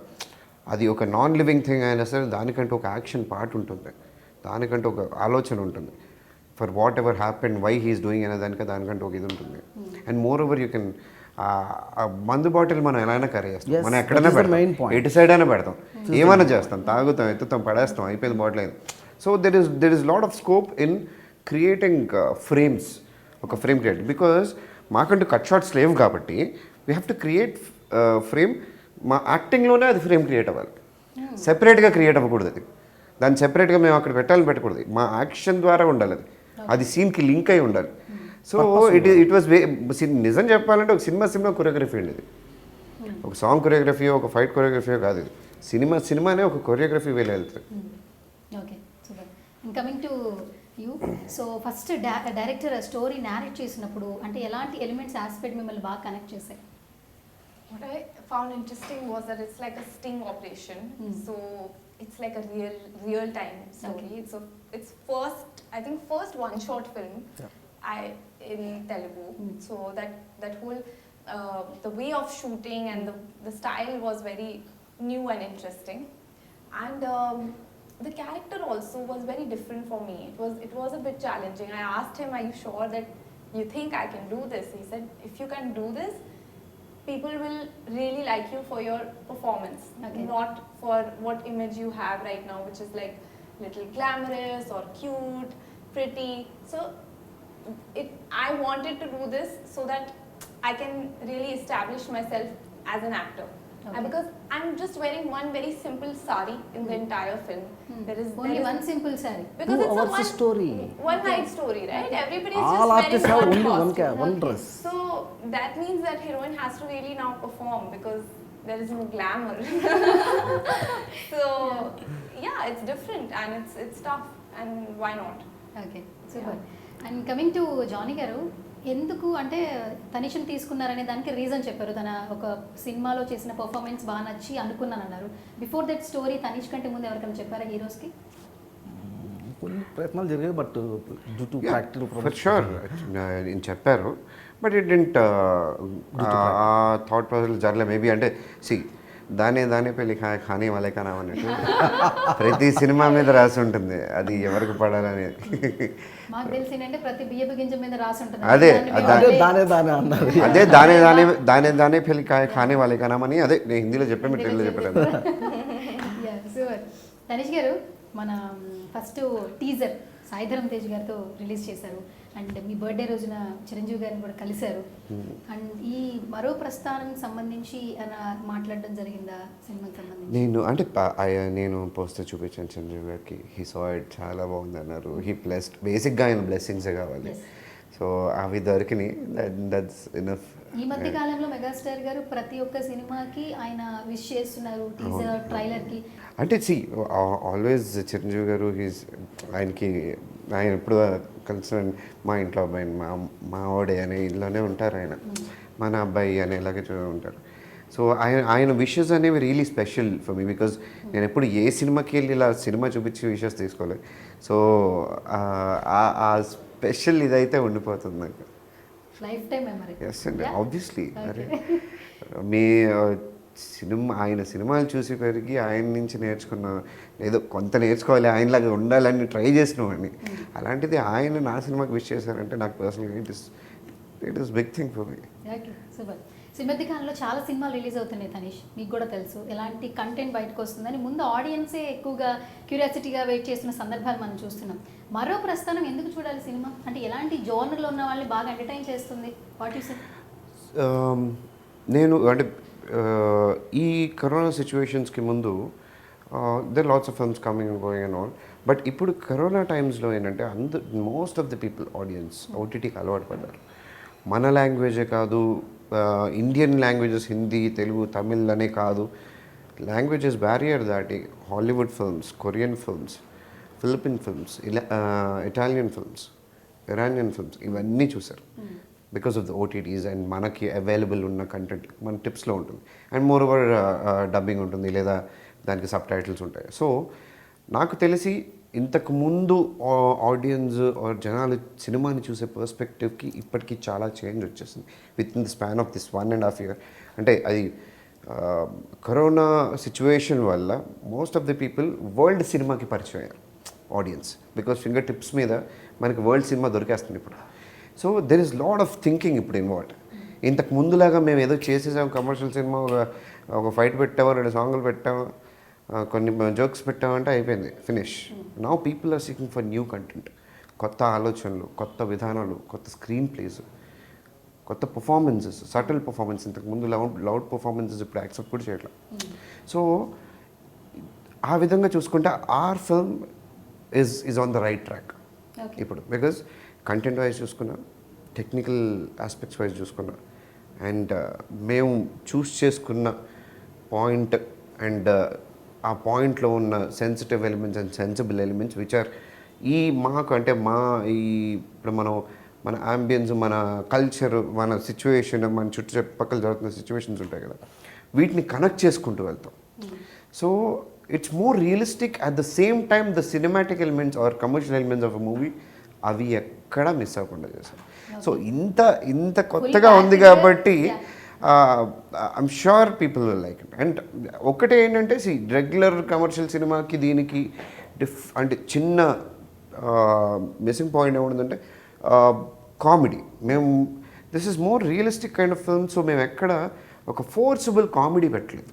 అది ఒక నాన్ లివింగ్ థింగ్ అయినా సరే దానికంటూ ఒక యాక్షన్ పార్ట్ ఉంటుంది, దానికంటూ ఒక ఆలోచన ఉంటుంది. For whatever happen, why he is doing అనే దానికంటూ ఒక ఇది ఉంటుంది. And moreover you can మందు బాటిల్ మనం ఎలా అయినా కర్రీ చేస్తాం, మనం ఎక్కడైనా పెడతాం, ఎటు సైడ్ అయినా పెడతాం, ఏమైనా చేస్తాం, తాగుతాం, ఎత్తుతాం, పడేస్తాం, అయిపోయింది బాటిల్ అయింది. So there is lot of scope in creating frames, ఒక ఫ్రేమ్ క్రియేట్. బికాజ్ మాకంటూ కట్ షాట్స్ లేవు కాబట్టి we have to create frame. మా యాక్టింగ్లోనే అది ఫ్రేమ్ క్రియేట్ అవ్వాలి, సెపరేట్గా క్రియేట్ అవ్వకూడదు. అది దాన్ని సెపరేట్గా మేము అక్కడ పెట్టకూడదు, మా యాక్షన్ ద్వారా ఉండాలి, అది అది సీన్కి లింక్ అయి ఉండాలి. సో ఇట్ వాస్ నిజం చెప్పాలంటే ఒక సినిమా కొరియోగ్రఫీ అండి ఇది. ఒక సాంగ్ కొరియోగ్రఫీ, ఒక ఫైట్ కొరియోగ్రఫీ కాదు ఇది. సినిమానే ఒక కొరియోగ్రఫీ వేలు వెళ్తుంది. Okay, super. Coming to you, so first director story narrate చేసినప్పుడు అంటే ఎలాంటి ఎలిమెంట్స్ ఆస్పెక్ట్ మిమ్మల్ని బాగా కనెక్ట్ చేశాయి? What I found interesting was that it's like a sting operation. So it's like a real time story. Okay. It's first one short film in Telugu. So that whole the way of shooting and the style was very new and interesting. And the character also was very different for me. It was a bit challenging. I asked him, "Are you sure that you think I can do this?" He said, "If you can do this, people will really like you for your performance, Okay. not for what image you have right now, which is like little glamorous or cute, pretty." So I wanted to do this so that I can really establish myself as an actor. Okay. Because I'm just wearing one very simple sari in the entire film. There is only one simple sorry. because 2 it's a hours story. one night story, right? Everybody is All just artists wearing have one only one costume. one dress. So that means that heroine has to really now perform because there is no glamour. So yeah, it's different and it's tough, and why not? Okay, super. And coming to Jani garu, ఎందుకు అంటే తనిష్ని తీసుకున్నారనే దానికి reason చెప్పారు. తన ఒక సినిమాలో చేసిన performance బాగా నచ్చి అనుకున్నాను అన్నారు. బిఫోర్ దట్ స్టోరీ తనిష్ కంటే ముందు ఎవరికైనా చెప్పారా హీరోస్కి? కొన్ని ప్రయత్నాలు జరిగాయి, but due to practical for sure నేను చెప్పారు, బట్ ఇట్ డింట్ ఆ థాట్ ప్రాసెస్ జరగలేదు. మేబీ అంటే దానే పెళ్ళి ఖానీ వాళ్ళే కానా అన్నట్టు ప్రతి సినిమా మీద రాసి ఉంటుంది, అది ఎవరికి పడాలనేది. మాకు తెలిసి ఏంటంటే ప్రతి బియ్యపు గింజ మీద రాసి ఉంటుంది. అదే దానే అన్నారు. అదే దానే పెళ్ళి ఖానీ వాళ్ళే కానామని అదే నేను హిందీలో చెప్పాను, మీరు తెలుగులో చెప్పారు. సూపర్. తనిష్ గారు, మన ఫస్ట్ టీజర్ సాయిధరం తేజ్ గారితో రిలీజ్ చేశారు. అండ్ మీ బర్త్డే రోజున చిరంజీవి గారిని కూడా కలిశారు. అండ్ ఈ మరో ప్రస్థానానికి సంబంధించి మాట్లాడడం జరిగిందా సినిమాకి సంబంధించి? నేను పోస్టర్ చూపించాను చిరంజీవి గారికి. హీ సా ఇట్, చాలా బాగుంది అన్నారు. హీ బ్లెస్డ్, బేసిక్గా ఆయన బ్లెస్సింగ్సే కావాలి. సో అవి దొరికినాయి, దట్స్ ఇనఫ్. ఈ మధ్య కాలంలో మెగాస్టార్ గారు ప్రతి ఒక్క సినిమాకి ఆయన విష్ చేస్తున్నారు, టీజర్ ట్రైలర్కి. అంటే ఆల్వేస్ చిరంజీవి గారు ఆయన ఎప్పుడు కన్సర్న్ మా ఇంట్లో అబ్బాయి, మా ఓడే అనే ఇల్లులోనే ఉంటారు ఆయన, మన అబ్బాయి అనే ఇలాగే ఉంటారు. సో ఆయన విషెస్ అనేవి really special for me, because నేను ఎప్పుడు ఏ సినిమాకి వెళ్ళి ఇలా సినిమా చూపించి విషెస్ తీసుకోలేదు. సో ఆ స్పెషల్ ఇదైతే ఉండిపోతుంది నాకు. Life time memory. ఎస్ అండి, ఆబ్వియస్లీ. అరే మీ ఆయన సినిమాలు చూసి పెరిగి ఆయన నుంచి నేర్చుకున్న ఏదో కొంత నేర్చుకోవాలి, ఆయనలాగా ఉండాలని ట్రై చేసినవాడిని. అలాంటిది ఆయన నా సినిమాకి విష్ చేశారంటే నాకు పర్సనల్గా it is big thing for me. Okay super. So ఈ మధ్య కాలంలో చాలా సినిమాలు రిలీజ్ అవుతున్నాయి తనీష్, మీకు కూడా తెలుసు ఎలాంటి కంటెంట్ బయటకు వస్తుందని ముందు ఆడియన్సే ఎక్కువగా క్యూరియాసిటీగా వెయిట్ చేస్తున్న సందర్భాలు మనం చూస్తున్నాం. మరో ప్రస్థానం ఎందుకు చూడాలి సినిమా అంటే ఎలాంటి జోనర్లో ఉన్న వాళ్ళని బాగా ఎంటర్టైన్ చేస్తుంది? What you say? నేను అంటే ఈ కరోనా సిచ్యువేషన్స్కి ముందు there lots of films coming and going and all. But ఇప్పుడు కరోనా టైమ్స్లో ఏంటంటే most of the people audience ఓటీటీకి అలవాటు పడ్డారు. మన లాంగ్వేజే కాదు, ఇండియన్ లాంగ్వేజెస్ హిందీ, తెలుగు, తమిళ్ అనే కాదు, లాంగ్వేజెస్ బ్యారియర్ దాటి Hollywood films, Korean films, Philippine films, Italian films, Iranian films ఇవన్నీ చూసారు because of the OTTs. And మనకి అవైలబుల్ ఉన్న కంటెంట్ మన టిప్స్లో ఉంటుంది. అండ్ మోర్ ఓవర్ డబ్బింగ్ ఉంటుంది లేదా దానికి సబ్ టైటిల్స్ ఉంటాయి. సో నాకు తెలిసి ఇంతకు ముందు ఆడియన్స్ ఆర్ జనాలు సినిమాని చూసే పర్స్పెక్టివ్కి ఇప్పటికీ చాలా చేంజ్ వచ్చేసింది with in the span of this 1.5 year. అంటే అది కరోనా సిచ్యువేషన్ వల్ల most of the people world సినిమాకి పరిచయం అయ్యారు ఆడియన్స్. బికాస్ ఫింగర్ టిప్స్ మీద మనకి వరల్డ్ సినిమా దొరికేస్తుంది ఇప్పుడు. So there is lot of thinking ఇప్పుడు ఇన్వాల్వ్డ్. ఇంతకు ముందులాగా మేము ఏదో చేసేసాం కమర్షియల్ సినిమా, ఒక ఫైట్ పెట్టాము, 2 సాంగులు పెట్టాము, కొన్ని జోక్స్ పెట్టామంటే అయిపోయింది, finish. Now people are seeking for new content, కొత్త ఆలోచనలు, కొత్త విధానాలు, కొత్త స్క్రీన్ ప్లేస్, కొత్త పర్ఫార్మెన్సెస్, సటిల్ పర్ఫార్మెన్స్. ఇంతకుముందు లౌడ్ పర్ఫార్మెన్సెస్ ఇప్పుడు యాక్సెప్ట్ కూడా చేయట్లేదు. సో ఆ విధంగా చూసుకుంటే our film is on the right track ఇప్పుడు. బికాజ్ కంటెంట్ వైజ్ చూసుకున్నా, టెక్నికల్ ఆస్పెక్ట్స్ వైజ్ చూసుకున్నా, అండ్ మేము చూస్ చేసుకున్న పాయింట్ అండ్ ఆ పాయింట్లో ఉన్న sensitive elements and sensible elements which are మాకు అంటే ఇప్పుడు మన అంబియన్స్, మన కల్చర్, మన సిచ్యువేషన్, మన చుట్టుపక్కల జరుగుతున్న సిచ్యువేషన్స్ ఉంటాయి కదా, వీటిని కనెక్ట్ చేసుకుంటూ వెళ్తాం. So it's more realistic. At the same time the cinematic elements are commercial elements of a movie అవి ఎక్కడా మిస్ అవ్వకుండా చేశాం. సో ఇంత కొత్తగా ఉంది కాబట్టి I'm sure people will like it. And ఒకటే ఏంటంటే రెగ్యులర్ కమర్షియల్ సినిమాకి దీనికి అంటే చిన్న మిస్సింగ్ పాయింట్ ఏముంటుందంటే comedy. This is more realistic kind of film. So మేము ఎక్కడ ఒక ఫోర్సిబుల్ కామెడీ పెట్టలేదు.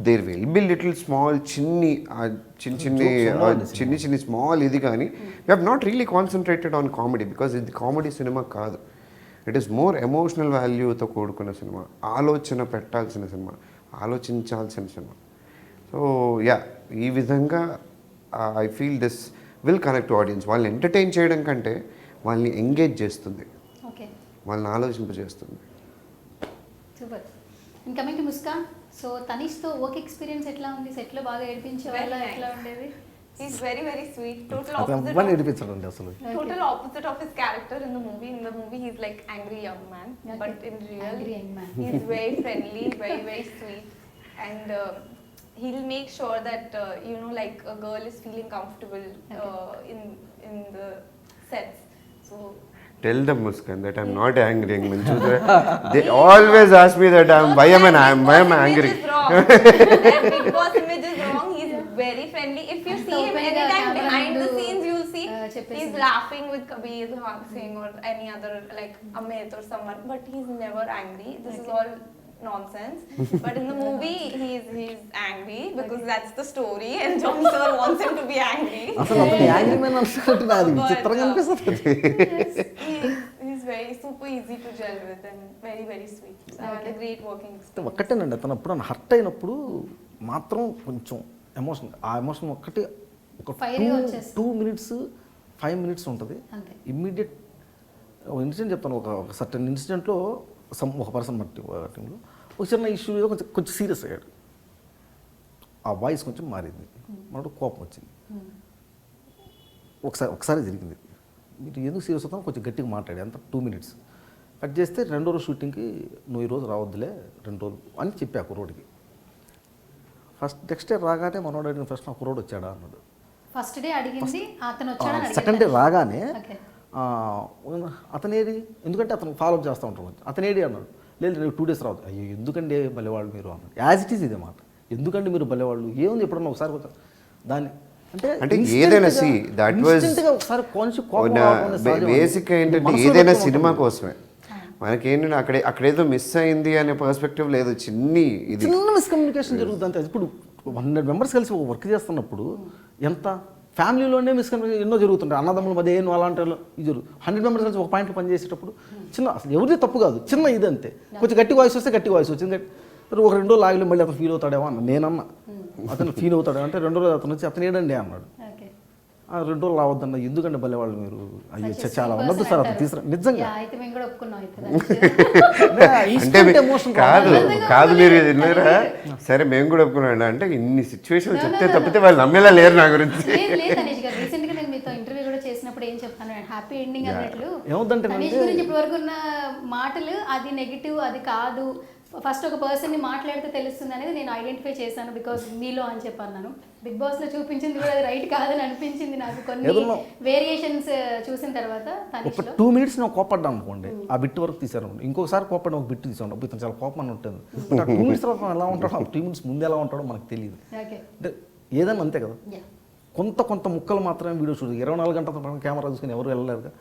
There will be little small చిన్ని స్మాల్ ఇది, కానీ we have not really concentrated on comedy because ఇది కామెడీ సినిమా కాదు. ఇట్ ఈస్ మోర్ ఎమోషనల్ వాల్యూతో కూడుకున్న సినిమా, ఆలోచన పెట్టాల్సిన సినిమా, ఆలోచించాల్సిన సినిమా. సో యా, ఈ విధంగా I feel this will connect audience. వాళ్ళని ఎంటర్టైన్ చేయడం కంటే వాళ్ళని ఎంగేజ్ చేస్తుంది, వాళ్ళని ఆలోచింపజేస్తుంది. సూపర్. ఇంకా కమింగ్ టు ముస్కాన్, సో తనీష్తో వర్క్ ఎక్స్పీరియన్స్ ఎట్లా ఉంది? సెట్లో బాగా ఏడిపించే వాళ్ళ ఎట్లా ఉండేది? He's very, very sweet. Total opposite of his character in the movie. In the movie, he's like angry young man, okay. But in real, angry young man. He's very friendly, very, very sweet, and he'll make sure that like a girl is feeling comfortable in the sets. So. Tell them, Muskan, that I'm not angry. They always ask me that why am I angry? That Big Boss image is wrong. He's very friendly. If you see him anytime behind the scenes, you'll see he's laughing with Kabir Singh or any other like Amit or someone, but he's never angry. This is all nonsense. But in the movie, he's angry because that's the story, and John Sir wants him to be angry. He's very super easy to gel with and very, very sweet. So I had a great working experience. ఒక్కటేనండి, తను ఎప్పుడు hurt అయినప్పుడు మాత్రం కొంచెం emotion, ఆ emotion ఒక్కటి ఒక 2 minutes 5 minutes ఉంటుంది. Immediate incident చెప్తాను. ఒక సర్టన్ ఇన్సిడెంట్లో ఒక పర్సన్ మన టీంలో ఒక చిన్న ఇష్యూ ఏదో కొంచెం సీరియస్ అయ్యాడు. ఆ వాయిస్ కొంచెం మారింది, మనకు కోపం వచ్చింది. ఒకసారి జరిగింది. మీరు ఎందుకు సీరియస్ అవుతాను కొంచెం గట్టిగా మాట్లాడి అంత 2 minutes కట్ చేస్తే 2వ రోజు షూటింగ్కి నువ్వు ఈరోజు రావద్దులే 2 రోజులు అని చెప్పి ఆ కుర్రోడికి. నెక్స్ట్ డే రాగానే మనోడు అడిగిన ఫస్ట్ ఆ కుర్రోడు వచ్చాడా అన్నాడు. ఫస్ట్ డే అడిగింది అతను వచ్చాడా? సెకండ్ డే రాగానే అతనేది, ఎందుకంటే అతను ఫాలోఅప్ చేస్తూ ఉంటాడు, అతనేది అన్నాడు. లేదు 2 days రావద్దు. అయ్యో ఎందుకండి భలేవాళ్ళు మీరు అన్నాడు. యాజ్ ఇట్ ఈజ్ ఇదే మాట, ఎందుకండి మీరు భలేవాళ్ళు, ఏముంది ఎప్పుడన్నా ఒకసారి దాన్ని అంటే ఏదైనా see, that was ఒకసారి కొంచెం కోపం రావడం అనేది సహజం. బేసిక్ ఏంటంటే మనసులో ఏదైనా పెట్టుకుని సినిమా ఉంటుంది. కోసమే మనకేంటంటే అక్కడేదో మిస్ అయింది అనే పర్స్పెక్టివ్ లేదు, ఇది చిన్న మిస్కమ్యూనికేషన్ జరుగుతుంది అంతే. ఇప్పుడు 100 మెంబర్స్ కలిసి ఒక వర్క్ చేస్తున్నప్పుడు ఎంత ఫ్యామిలీలోనే మిస్కమ్యూనికేషన్ ఎన్నో జరుగుతుంటాయి, అన్నదమ్ముల మధ్య ఏం అలాంటి ఇది 100 మెంబర్స్ కలిసి ఒక పాయింట్లో పనిచేసేటప్పుడు చిన్న అసలు ఎవరిది తప్పు కాదు, చిన్న ఇది అంతే. కొంచెం గట్టి వాయిస్ వస్తే గట్టి వాయిస్ వచ్చింది, ఒక 2 రోజులు ఆగిలి మళ్ళీ అతను ఫీల్ అవుతాడేమో అన్న నేనన్నా, అతను ఫీల్ అవుతాడు అంటే 2 రోజులు అతను వచ్చి అతను ఏడండి అన్నాడు. ఓకే 2 రోజులు రావద్దన్న, ఎందుకంటే భలే వాళ్ళు మీరు, అయ్యో చాలా ఉండదు సార్ అతను తీసుకురా నిజంగా. అయితే మేము కూడా ఒప్పుకున్నాం అయితే అంటే కాదు మీరు విన్నారా, సరే మేము కూడా ఒప్పుకున్నాం అంటే ఇన్ని సిచ్యువేషన్ చెప్తే తప్పితే వాళ్ళు నమ్మేలా లేరు నా గురించి. లేదు తనీష్ గారు, రీసెంట్ గా నేను మీతో ఇంటర్వ్యూ కూడా చేసినప్పుడు ఏం చెప్పాను, హ్యాపీ ఎండింగ్ అన్నట్లు ఏమవుతుందంటే తనీష్ గురించి ఇప్పటి వరకు ఉన్న మాటలు అది నెగిటివ్ అది కాదు, ఫస్ట్ ఒక పర్సన్ ని మాట్లాడితే తెలుస్తుంది అనేది నేను ఐడెంటిఫై చేశాను బికాస్ మీలో అని చెప్పన్నాను. బిగ్ బాస్ లో చూపించింది కూడా అది రైట్ కాదని అనిపించింది నాకు కొన్ని వేరియేషన్స్ చూసిన తర్వాత. ఒక 2 minutes నేను కోపడ్డాను అనుకోండి, ఆ బిట్ వరకు తీసారు, ఇంకొకసారి కోపడ్డా ఒక బిట్ తీసాను, అప్పుడు ఇతను చాలా కోపం అని ఉంటుంది. 2 minutes తర్వాత ఎలా ఉంటాడో, 2 minutes ముందు ఎలా ఉంటాడో మనకు తెలియదు. అంటే ఏదైనా అంతే కదా, కొంత ముక్కలు మాత్రమే వీడియో చూడదు, 24 గంటల కెమెరా చూసుకుని ఎవరు వెళ్ళలేరు.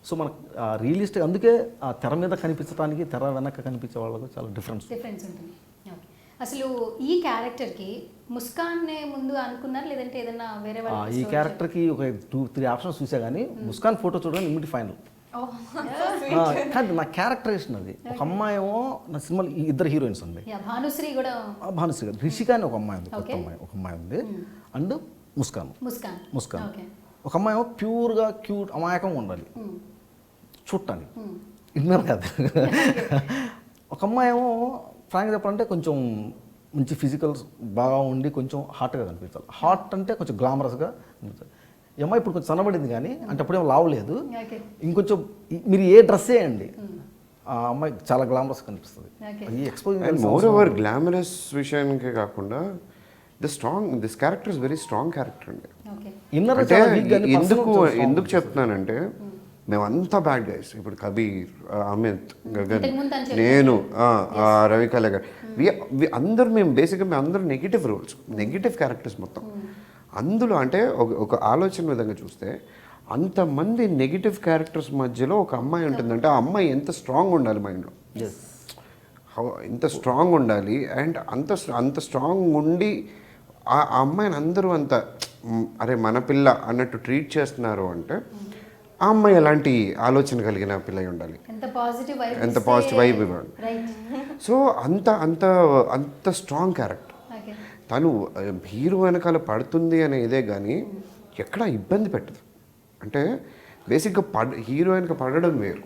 సో మనకు రియలిస్టిక్, అందుకే ఆ తెర మీద కనిపించడానికి తెర వెనక కనిపించే వాళ్ళకు చాలా డిఫరెన్స్ ఉంటుంది. అసలు ఈ క్యారెక్టర్కి ముస్కాన్ ముందు అనుకున్నారు లేదంటే ఏదైనా వేరే వాళ్ళు? ఈ క్యారెక్టర్కి ఒక 2-3 ఆప్షన్స్ చూసా కానీ ముస్కాన్ ఫోటో చూడగానే ఇమ్మీడియట్ ఫైనల్. కానీ నా క్యారెక్టరేషన్ అది, ఒక అమ్మాయి ఏమో నా సినిమాలో 2 హీరోయిన్స్ ఉంది, భానుశ్రీ కూడా, భానుశ్రీ గారు, రిషిక అని ఒక అమ్మాయి ఉంది, ఒక అమ్మాయి ఉంది, అండ్ ముస్కాన్. ఒక అమ్మాయి ఏమో ప్యూర్గా క్యూట్ అమాయకంగా ఉండాలి చూడటానికి, ఇన్నర్ కాదు. ఒక అమ్మాయి ఏమో ఫ్రాంక్గా చెప్పాలంటే కొంచెం మంచి ఫిజికల్స్ బాగా ఉండి కొంచెం హాట్గా కనిపించాలి, హాట్ అంటే కొంచెం గ్లామరస్గా కనిపించాలి. ఈ అమ్మాయి ఇప్పుడు కొంచెం సన్నబడింది కానీ అంటే అప్పుడేమో లావలేదు, ఇంకొంచెం మీరు ఏ డ్రెస్ వేయండి ఆ అమ్మాయి చాలా గ్లామరస్ కనిపిస్తుంది. ఈ ఎక్స్పోజింగ్ మోర్ ఓవర్ గ్లామరస్ విషయానికే కాకుండా this character is very strong character అండి. అంటే ఎందుకు చెప్తున్నానంటే మేమంతా బ్యాడ్ గైస్, ఇప్పుడు కబీర్, అమిత్, గగన్, నేను, రవికళ గారు, అందరూ మేము అందరూ నెగిటివ్ రోల్స్, నెగిటివ్ క్యారెక్టర్స్ మొత్తం. అందులో అంటే ఒక ఆలోచన విధంగా చూస్తే అంతమంది నెగిటివ్ క్యారెక్టర్స్ మధ్యలో ఒక అమ్మాయి ఉంటుందంటే ఆ అమ్మాయి ఎంత స్ట్రాంగ్ ఉండాలి మైండ్లో, ఎంత స్ట్రాంగ్ ఉండాలి. అండ్ అంత స్ట్రాంగ్ ఉండి ఆ అమ్మాయిని అందరూ అంత అరే మన పిల్ల అన్నట్టు ట్రీట్ చేస్తున్నారు అంటే ఆ అమ్మాయి ఎలాంటి ఆలోచన కలిగిన పిల్ల ఉండాలి, ఎంత పాజిటివ్ వైబ్ ఇవ్వాలి. సో అంత స్ట్రాంగ్ క్యారెక్టర్. తను హీరో వెనకాల పడుతుంది అనే ఇదే కానీ ఎక్కడ ఇబ్బంది పెట్టదు. అంటే బేసిక్గా హీరో వెనక పడడం వేరు.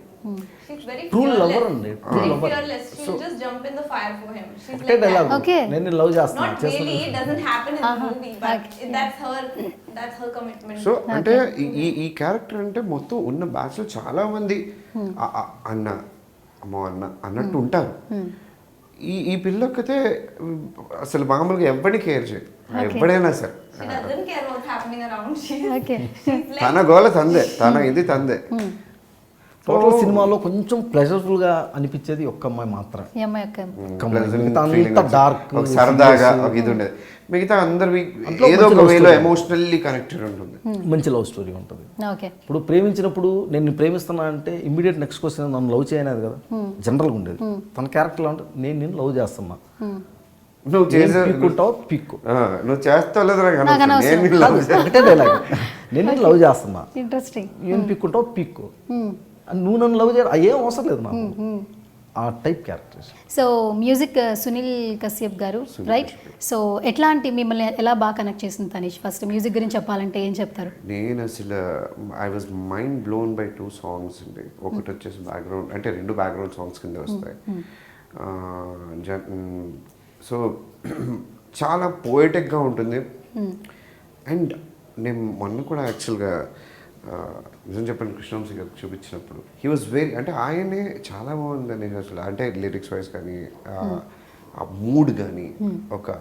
She's very true fearless. Lover అండి, true Very lover. fearless. She'll just jump in the fire for him. She's ఒకటే like డైలాగ్, that. Okay. నేను లవ్ చేస్తాను Not really. It doesn't happen in the movie, but that's her commitment. So అంటే ఈ character అంటే మొత్తం ఉన్న బ్యాచ్లో చాలా మంది అన్న అన్నట్టు ఉంటారు. ఈ పిల్లకైతే అసలు మామూలుగా ఎవరిని కేర్ చేయదు, ఎప్పుడైనా సరే She doesn't care what's happening around. She's like తన గోల తందే, ఇది తందే. టోటల్ సినిమాలో కొంచెం ప్లెజర్ఫుల్ గా అనిపించేది ఒక్క అమ్మాయి మాత్రమే. డార్క్ సరదాగా ఇది ఉండేది, మిగతా అందరు ఏదో ఒక వేలో ఎమోషనల్లీ కనెక్టెడ్ ఉంటుంది, మంచి లవ్ స్టోరీ ఉంటుంది. ఇప్పుడు ప్రేమించినప్పుడు నేను ప్రేమిస్తున్నా అంటే ఇమ్మీడియట్ నెక్స్ట్ క్వశ్చన్ నన్ను లవ్ చేయనేది కదా, జనరల్గా ఉండేది. తన క్యారెక్టర్ అంటే నేను లవ్ చేస్తున్నా, నువ్వు పీక్కుంటావు పీక్కు, నువ్వు చేస్తావు లేదు ఒకటే డైలాగ్, నేను లవ్ చేస్తున్నా, ఇంట్రెస్టింగ్, ఏం పీక్కుంటావు పీక్కు, నువ్వు నన్ను లవ్ చేయాలి ఏం అవసరం లేదు నాకు, ఆ type characters. So music Sunil Kashyap గారు, రైట్? సో ఎట్లాంటి మిమ్మల్ని ఎలా బాగా కనెక్ట్ చేసింది తనీష్? ఫస్ట్ మ్యూజిక్ గురించి చెప్పాలంటే ఏం చెప్తారు? నేను అసలు I was mind blown by 2 songs అండి. ఒకటి వచ్చేసి బ్యాక్గ్రౌండ్, అంటే 2 బ్యాక్గ్రౌండ్ సాంగ్స్ కింద వస్తాయి. సో చాలా పోయిటిక్గా ఉంటుంది. అండ్ నేను మొన్న కూడా యాక్చువల్గా నిజం చెప్పండి కృష్ణవంశీ గారికి చూపించినప్పుడు హీ వాజ్ వెరీ, అంటే ఆయనే చాలా బాగుందని అసలు, అంటే లిరిక్స్ వైజ్ కానీ ఆ మూడ్ కానీ ఒక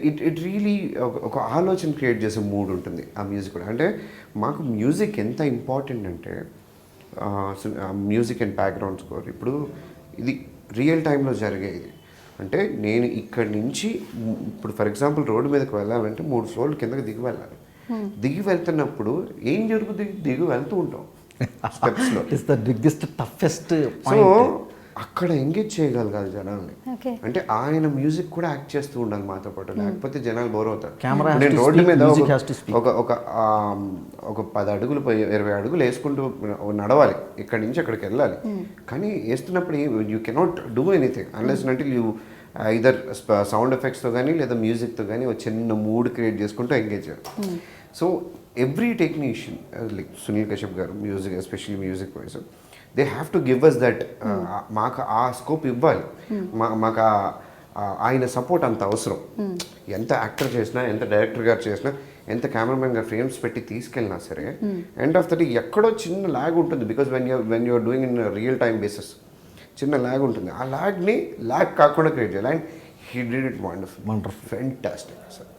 ఇట్ రియలీ ఒక ఆలోచన క్రియేట్ చేసే మూడ్ ఉంటుంది ఆ మ్యూజిక్ కూడా. అంటే మాకు మ్యూజిక్ ఎంత ఇంపార్టెంట్ అంటే మ్యూజిక్ అండ్ బ్యాక్గ్రౌండ్ స్కోర్. ఇప్పుడు ఇది రియల్ టైంలో జరిగేది. అంటే నేను ఇక్కడి నుంచి ఇప్పుడు ఫర్ ఎగ్జాంపుల్ రోడ్డు మీదకి వెళ్ళాలంటే 3 ఫ్లోర్లు కిందకి దిగి వెళ్ళాలి. దిగి వెళ్తున్నప్పుడు ఏం జరుగుతుంది, దిగి వెళ్తూ ఉంటాం స్టెప్స్లో. It's the biggest toughest so అక్కడ ఎంగేజ్ చేయగలగాలి జనాల్ని. ఓకే. అంటే ఆయన మ్యూజిక్ కూడా యాక్ట్ చేస్తూ ఉండాలి మాతో పాటు, లేకపోతే జనాలు బోర్ అవుతారు. Camera has నేను to రోడ్డు speak, మీద music has to speak. ఒక 10 అడుగులు 20 అడుగులు వేసుకుంటూ నడవాలి, ఇక్కడి నుంచి అక్కడికి వెళ్ళాలి. కానీ వేస్తున్నప్పుడు you cannot do anything unless అంటే యూ ఐదర్ సౌండ్ ఎఫెక్ట్స్తో కానీ లేదా మ్యూజిక్తో కానీ ఒక చిన్న మూడ్ క్రియేట్ చేసుకుంటూ ఎంగేజ్ చేయాలి. So every technician like Sunil Kashyap గారు music especially music wise they have to give us that, మాకు ఆ స్కోప్ ఇవ్వాలి. మాకు ఆయన సపోర్ట్ అంత అవసరం. ఎంత యాక్టర్ చేసినా, ఎంత డైరెక్టర్ గారు చేసినా, ఎంత కెమెరామెన్ గారు ఫ్రేమ్స్ పెట్టి తీసుకెళ్ళినా సరే ఎండ్ ఆఫ్ ద డే ఎక్కడో చిన్న ల్యాగ్ ఉంటుంది. Because when you're doing in real time basis చిన్న ల్యాగ్ ఉంటుంది. ఆ ల్యాగ్ని ల్యాగ్ కాకుండా క్రియేట్ చేయాలి. And he did it wonderful, fantastic sir.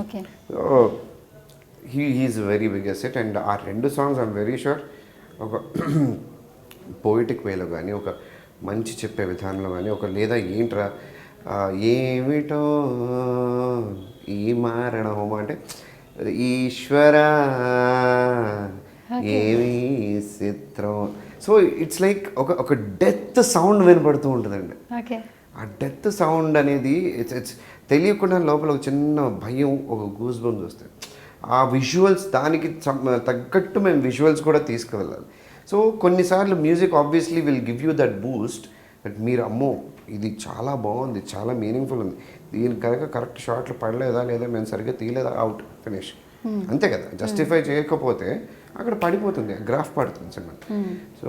Okay. He is very big asset. And ఆ 2 సాంగ్స్ ఐఎమ్ వెరీ షూర్ ఒక పోయిటిక్ వేలో కానీ, ఒక మంచి చెప్పే విధానంలో కానీ, ఒక లేదా ఏంట్రా ఏమిటో ఈ మారణ హోమ అంటే ఈశ్వర ఏమి చిత్రం. సో ఇట్స్ లైక్ ఒక డెత్ సౌండ్ వినపడుతూ ఉంటుందండి. ఓకే. ఆ డెత్ సౌండ్ అనేది ఇట్స్ తెలియకుండా లోపల ఒక చిన్న భయం, ఒక గూస్ బంప్స్ వస్తాయి. ఆ విజువల్స్ దానికి తగ్గట్టు మేము విజువల్స్ కూడా తీసుకువెళ్ళాలి. సో కొన్నిసార్లు music obviously will give you that Boost that మీరు అమ్మో ఇది చాలా బాగుంది, చాలా మీనింగ్ఫుల్ ఉంది, దీనికి కనుక కరెక్ట్ షాట్లు పడలేదా లేదా మేము సరిగ్గా తీయలేదా, అవుట్ ఫినిష్ అంతే కదా. జస్టిఫై చేయకపోతే అక్కడ పడిపోతుంది, గ్రాఫ్ పడుతుంది సినిమా. సో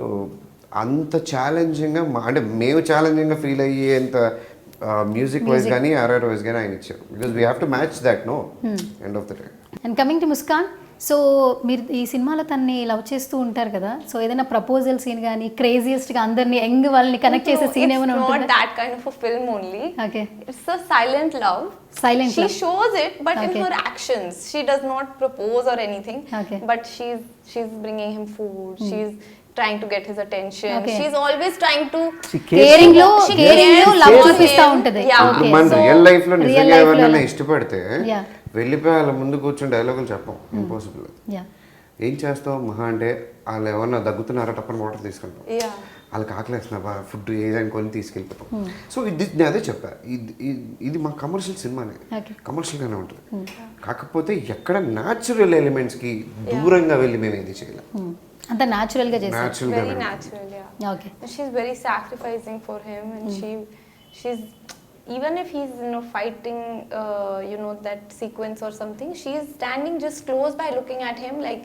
అంత ఛాలెంజింగ్గా అంటే మేము ఛాలెంజింగ్గా ఫీల్ అయ్యేంత మ్యూజిక్ వైజ్ కానీ ఆర్ఆర్ వైజ్ కానీ ఆయన ఇచ్చారు. Because we have to match that no end of the day. And coming to Muskan, so మీరు ఈ సినిమాలో తన్ని లవ్ చేస్తూ ఉంటారు కదా, సో ఏదైనా ప్రపోజల్ సీన్ కానీ క్రేజియస్ట్గా అందరినీ యంగ్ వాళ్ళని కనెక్ట్ చేసే సీన్ ఏమైనా It's not ఉంటుందా? that kind of a film only. Okay. It's a silent love. Silent she love. shows it, but Okay. in her actions, she does not propose or anything. Okay. But she's bringing him food. She's trying to get his attention. Okay. She's always trying to. Caring లో She caring లో cares love for చూపిస్తా him. ఉంటది. Yeah. ఇప్పుడు Okay. మన So, real లైఫ్లో real నిజంగా life లో ఎవరైనా ఎలా? ఇష్టపడితే Yeah. వెళ్ళిపోయి వాళ్ళ ముందు కూర్చొని డైలాగులు చెప్పం, ఇంపాసిబుల్. Yeah. ఏం చేస్తావు మహా అంటే వాళ్ళు ఏమన్నా దగ్గుతున్నారా టప్పని వాటర్ తీసుకుంటాం, Yeah. వాళ్ళకి ఆకలేస్తున్నా ఫుడ్ ఏదైనా కొని తీసుకెళ్ళిపోతాం. సో ఇది నేను అదే చెప్పా, ఇది మా కమర్షియల్ సినిమానే, Okay. కమర్షియల్గానే ఉంటుంది. కాకపోతే ఎక్కడ న్యాచురల్ ఎలిమెంట్స్కి దూరంగా వెళ్ళి మేము ఏది చేయలేం, అంత న్యాచురల్ గా చేస్తారు. న్యాచురల్గా Very natural, yeah. Okay. And she's very sacrificing for him, and she's even if he's fighting that sequence or something, she's standing just close by looking at him like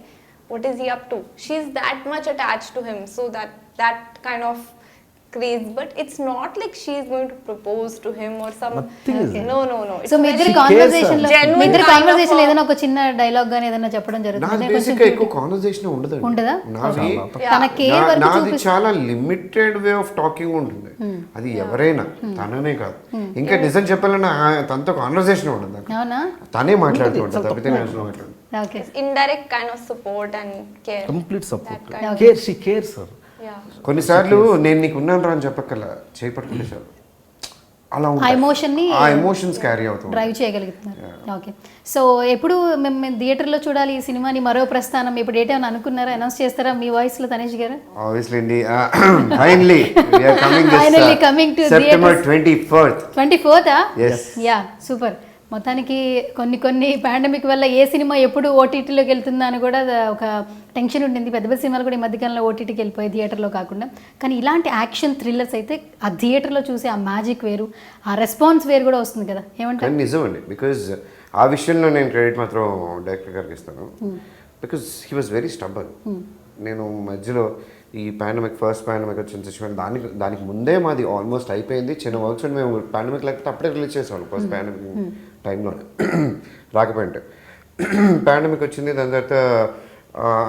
what is he up to. She's that much attached to him, so that kind of craze, but it's not like she's going to propose to him or some. Nothing is No, it's so a me very ఇద్దరు She conversation లో cares, genuine మీ ఇద్దరు kind of conversation a- ఏదైనా ఒక చిన్న dialogue గానీ ఏదైనా చెప్పడం నాది జరుగుతుంది బేసిక్గా ఎక్కువ కాన్వర్సేషన్ ఉండదు. ఉండదా? నాది తన కేర్ వరకు నాది చూపిస్తుంది. చాలా లిమిటెడ్ వే ఆఫ్ టాకింగ్ ఉంటుంది. అది ఎవరైనా, తననే కాదు. ఇంకా నిజం చెప్పాలన్నా తనతో కాన్వర్సేషన్ ఉండదు నాకు. అవునా? తనే మాట్లాడుతూ ఉంటుంది తప్పితే నేను అసలు మాట్లాడు. Okay. indirect kind of support and care. Complete support, That kind. Care, she cares sir. Yeah. కొన్నిసార్లు నేను నీకు ఉన్నాను రా అని చెప్పక్కల చేపట్టుకుంటే చాలు అలా ఆ ఉంటుంది. ఎమోషన్ ని ఆ ఎమోషన్స్ క్యారీ అవుతుంది. డ్రైవ్ చేయగలుగుతున్నారు. ఓకే. సో ఎప్పుడు మేము థియేటర్లో చూడాలి ఈ సినిమాని, మరో ప్రస్థానం ఇప్పుడు ఏమైనా అనుకున్నారా, అనౌన్స్ చేస్తారా మీ వాయిస్ లో తనేష్ గారు? Obviously, finally, we are coming this Finally coming to September theatres. 24th. 24th? Yes. Yeah, super. మొత్తానికి కొన్ని పాండమిక్ వల్ల ఏ సినిమా ఎప్పుడు ఓటీటీలోకి వెళ్తుందా అని కూడా ఒక టెన్షన్ ఉండింది. పెద్ద పెద్ద సినిమాలు కూడా ఈ మధ్యకాలంలో ఓటీటీకి వెళ్ళిపోయి థియేటర్లో కాకుండా. కానీ ఇలాంటి యాక్షన్ థ్రిల్లర్స్ అయితే ఆ థియేటర్లో చూసే ఆ మ్యాజిక్ వేరు, ఆ రెస్పాన్స్ వేరు కూడా వస్తుంది కదా, ఏమంటారు? కానీ నిజం అండి, బికాజ్ ఆ విషయంలో నేను క్రెడిట్ మాత్రం డైరెక్టర్ గారికి ఇస్తాను. Because he was very stubborn. నేను మధ్యలో ఈ ఫస్ట్ పాండమిక్ వచ్చిన సిచ్యువేషన్ దానికి ముందే మాది ఆల్మోస్ట్ అయిపోయింది. చిన్న వర్క్స్ మేము పాండమిక్ లేకపోతే అప్పుడే రిలీజ్ చేసాం ఫస్ట్ పాండమిక్ టైంలోనే రాకపోయింటే. పాండమిక్ వచ్చింది, దాని తర్వాత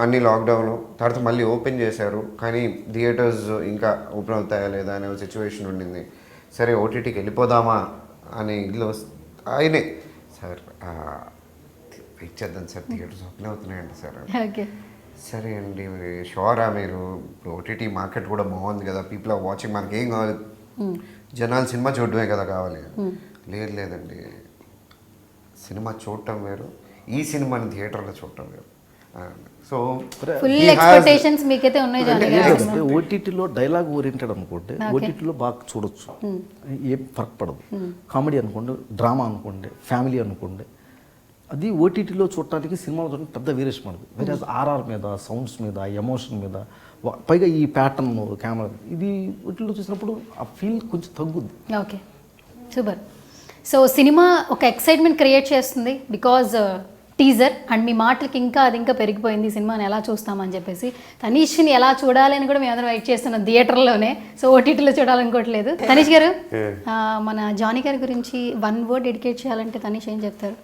అన్ని లాక్డౌన్, తర్వాత మళ్ళీ ఓపెన్ చేశారు. కానీ థియేటర్స్ ఇంకా ఓపెన్ అవుతాయా లేదా అనే సిచ్యువేషన్ ఉండింది. సరే ఓటీటీకి వెళ్ళిపోదామా అనే ఇల్లు ఆయనే సార్ వెయిట్ చేద్దాం సార్, థియేటర్స్ ఓపెన్ అవుతున్నాయండి సార్. ఓకే. సరే అండి మరి షోరా మీరు ఓటీటీ మార్కెట్ కూడా బాగుంది కదా, పీపుల్ ఆర్ వాచింగ్, మనకి ఏం కావాలి, జనాలు సినిమా చూడడమే కదా కావాలి. లేదండి, సినిమా చూడటం వేరు, ఈ సినిమాని థియేటర్లో చూడటం వేరు. సో ఫుల్ ఎక్స్పెక్టేషన్స్ మీకైతే ఉన్నాయి జానీ గారు. ఏంటంటే ఓటీటీలో డైలాగ్ ఓరియంటెడ్ అనుకోండి, ఓటీటీలో బాగా చూడొచ్చు, ఏం ఫరక్ పడదు. కామెడీ అనుకోండి, డ్రామా అనుకోండి, ఫ్యామిలీ అనుకోండి, అది ఓటీటీలో చూడటానికి సినిమాలో చూడడానికి పెద్ద వేరియేషన్ పడదు. వేరే ఆర్ఆర్ మీద, సౌండ్స్ మీద, ఎమోషన్ మీద, పైగా ఈ ప్యాటర్న్ కెమెరా, ఇది ఓటీటీలో చూసినప్పుడు ఆ ఫీల్ కొంచెం తగ్గుద్ది. Okay, super. సో సినిమా ఒక ఎక్సైట్మెంట్ క్రియేట్ చేస్తుంది బికాజ్ టీజర్ అండ్ మీ మాటలకి ఇంకా అది ఇంకా పెరిగిపోయింది సినిమాని ఎలా చూస్తామని చెప్పేసి. తనీష్ని ఎలా చూడాలి అని కూడా మేము అందరం వెయిట్ చేస్తున్నాం థియేటర్లోనే, సో ఓటీటీలో చూడాలనుకోవట్లేదు. తనీష్ గారు, మన జానీ గారి గురించి 1 word డెడికేట్ చేయాలంటే తనీష్ ఏం చెప్తారు?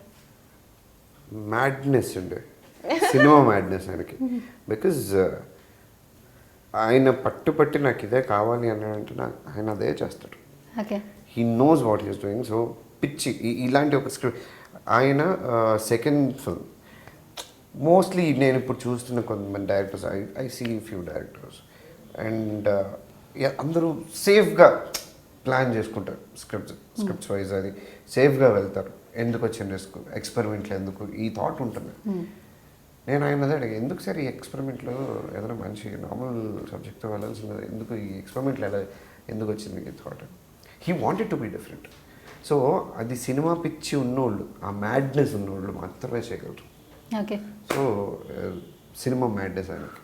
మ్యాడ్నెస్ అండి, సినిమా మ్యాడ్నెస్ ఆయనకి. బికాజ్ ఆయన పట్టుపట్టి నాకు ఇదే కావాలి అని అంటే ఆయన అదే చేస్తాడు. Okay, he knows what is doing. So పిచ్చి ఇలాంటి ఒక స్క్రిప్ట్ ఆయన సెకండ్ ఫిల్మ్ మోస్ట్లీ నేను ఇప్పుడు చూస్తున్న కొంతమంది directors, I see few directors and అందరూ సేఫ్గా ప్లాన్ చేసుకుంటారు స్క్రిప్ట్స్ వైజ్, అది సేఫ్గా వెళ్తారు. ఎందుకు వచ్చిన రిస్క్, ఎక్స్పెరిమెంట్లు ఎందుకు, ఈ థాట్ ఉంటుంది. నేను ఆయన అదే అడిగా, ఎందుకు సార్ ఈ ఎక్స్పెరిమెంట్లో ఏదైనా మంచి నార్మల్ సబ్జెక్ట్తో వెళ్ళాల్సింది, ఎందుకు ఈ ఎక్స్పెరిమెంట్లు ఎందుకు వచ్చింది మీకు thought? He wanted to be different. So అది సినిమా పిచ్చి ఉన్నోళ్ళు, ఆ మ్యాడ్నెస్ ఉన్నోళ్ళు మాత్రమే చేయగలరు. ఓకే, సో సినిమా మ్యాడ్నెస్ ఆయనకి.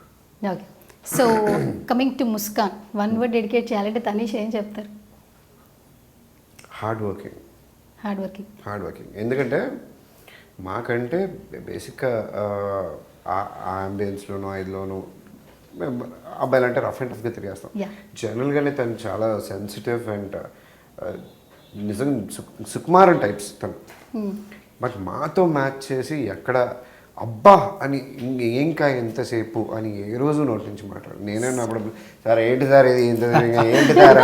Okay. So coming to Muskan, 1 word dedicate చేయాలంటే తనీష్ ఏం చెప్తారు? Hard working. Hard working. ఎందుకంటే మాకంటే బేసిక్గా ఆ అంబియన్స్లోనూ ఐదులోనూ అబ్బాయిలు అంటే రఫ్ అండ్ టఫ్గా తిరిగేస్తాం. జనరల్గానే తను చాలా సెన్సిటివ్ అండ్ నిజంగా సుకుమారన్ టైప్స్ తను. బట్ మాతో మ్యాచ్ చేసి ఎక్కడ అబ్బా అని ఇంకా ఎంతసేపు అని ఏ రోజు నోటి నుంచి మాట్లాడు. నేనే అప్పుడు సార్ ఏంటి సార్ ఇది ఇంత ఏంటి సార్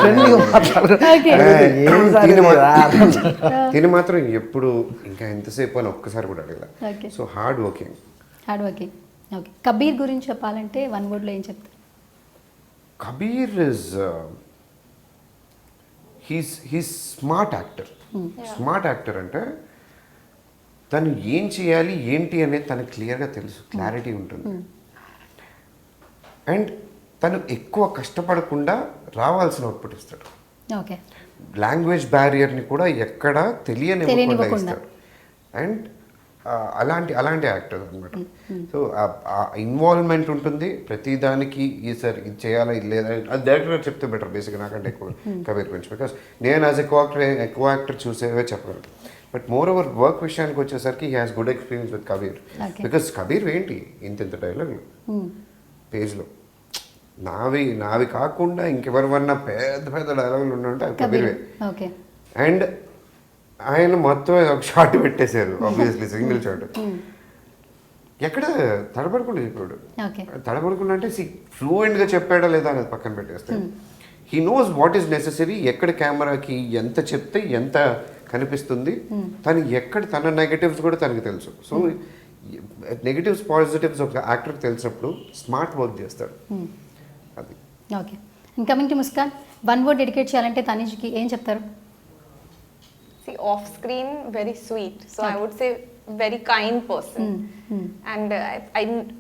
తిని మాత్రం ఎప్పుడు ఇంకా ఎంతసేపు అని ఒక్కసారి కూడా అడగల. So hard working. Okay. Kabir గురించి చెప్పాలంటే 1 wordలో ఏం చెప్తారు? Kabir is he's smart actor. Smart actor అంటే తను ఏం చేయాలి ఏంటి అనేది తనకు క్లియర్గా తెలుసు, క్లారిటీ ఉంటుంది. అండ్ తను ఎక్కువ కష్టపడకుండా రావాల్సిన అవుట్పుట్ ఇస్తాడు. ఓకే, లాంగ్వేజ్ బ్యారియర్ని కూడా ఎక్కడ తెలియనివ్వకుండా ఇస్తాడు. అండ్ అలాంటి యాక్టర్ అనమాట. సో ఆ ఇన్వాల్వ్మెంట్ ఉంటుంది ప్రతిదానికి. ఈ సార్ ఇది చేయాలా ఇది లేదా అది డైరెక్టర్ చెప్తే బెటర్ బేసిక్గా నాకంటే ఎక్కువ కబీర్ గురించి. బికాస్ నేను యాజ్ ఎక్కువ యాక్టర్ చూసేవే చెప్పగలను. బట్ మోర్ ఓవర్ వర్క్ విషయానికి వచ్చేసరికి he has good experience with Kabir. Because Kabir ఏంటి ఇంత డైలాగులు పేజ్లో నావి కాకుండా ఇంకెవరివన్నా పెద్ద డైలాగులు ఉండంటే అది కబీర్వే. అండ్ ఆయన మొత్తం ఒక షార్ట్ పెట్టేశారు, ఆబ్వియస్లీ సింగిల్ షార్ట్. ఎక్కడ తడబడకుండా చెప్పాడు. తడబడకుండా అంటే ఫ్లూయెంట్గా చెప్పాడా లేదా అనేది పక్కన పెట్టేస్తే he knows what is necessary, ఎక్కడ కెమెరాకి ఎంత చెప్తే ఎంత కనిపిస్తుంది, తను ఎక్కడ తన నెగటివ్స్ కూడా తనకి తెలుసు. సో నెగటివ్స్ పాజిటివ్స్ ఒక యాక్టర్కి తెలిసినప్పుడు స్మార్ట్ వర్క్ చేస్తాడు. అది okay. Coming to Muskan, 1 word dedicate చేయాలంటే తనీష్కి ఏం చెప్తారు? See, off screen, very sweet. So I would say very kind person. And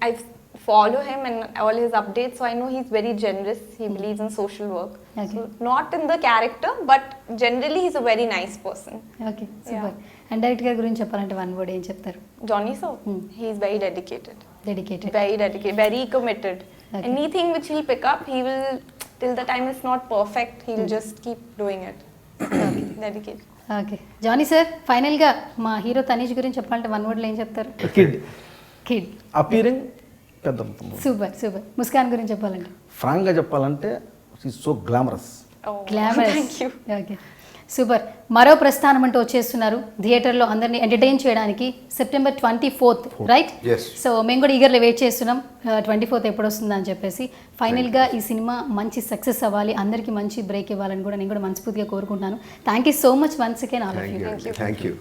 I follow him and all his updates, so I know he's very generous. He believes in social work. So not in the character, but generally he's a very nice person. Okay, super. And director గురించి చెప్పాలంటే 1 word ఏం చెప్తారు? Johnny sir, he is very dedicated. Very dedicated, very committed. Anything which he'll pick up, he will, till the time it's not perfect, he'll just keep doing it. Dedicated. Okay. Jani sir, ఫైనల్గా మా hero Tanish గురించి చెప్పాలంటే 1 wordలో ఏం చెప్తారు? Kid appearing పెద్ద. Super. Muskan గురించి చెప్పాలంటే? ఫ్రాంక్గా చెప్పాలంటే she's so glamorous. Thank you. Okay, super. మరో ప్రస్థానం అంటూ వచ్చేస్తున్నారు థియేటర్లో అందరినీ ఎంటర్టైన్ చేయడానికి September 24th, రైట్? సో మేము కూడా ఈగర్లీ వెయిట్ చేస్తున్నాం 24th ఎప్పుడు వస్తుందా అని చెప్పేసి. ఫైనల్గా ఈ సినిమా మంచి సక్సెస్ అవ్వాలి, అందరికీ మంచి బ్రేక్ ఇవ్వాలని కూడా నేను కూడా మనస్ఫూర్తిగా కోరుకుంటున్నాను. Thank you so much once again all of you. Thank you.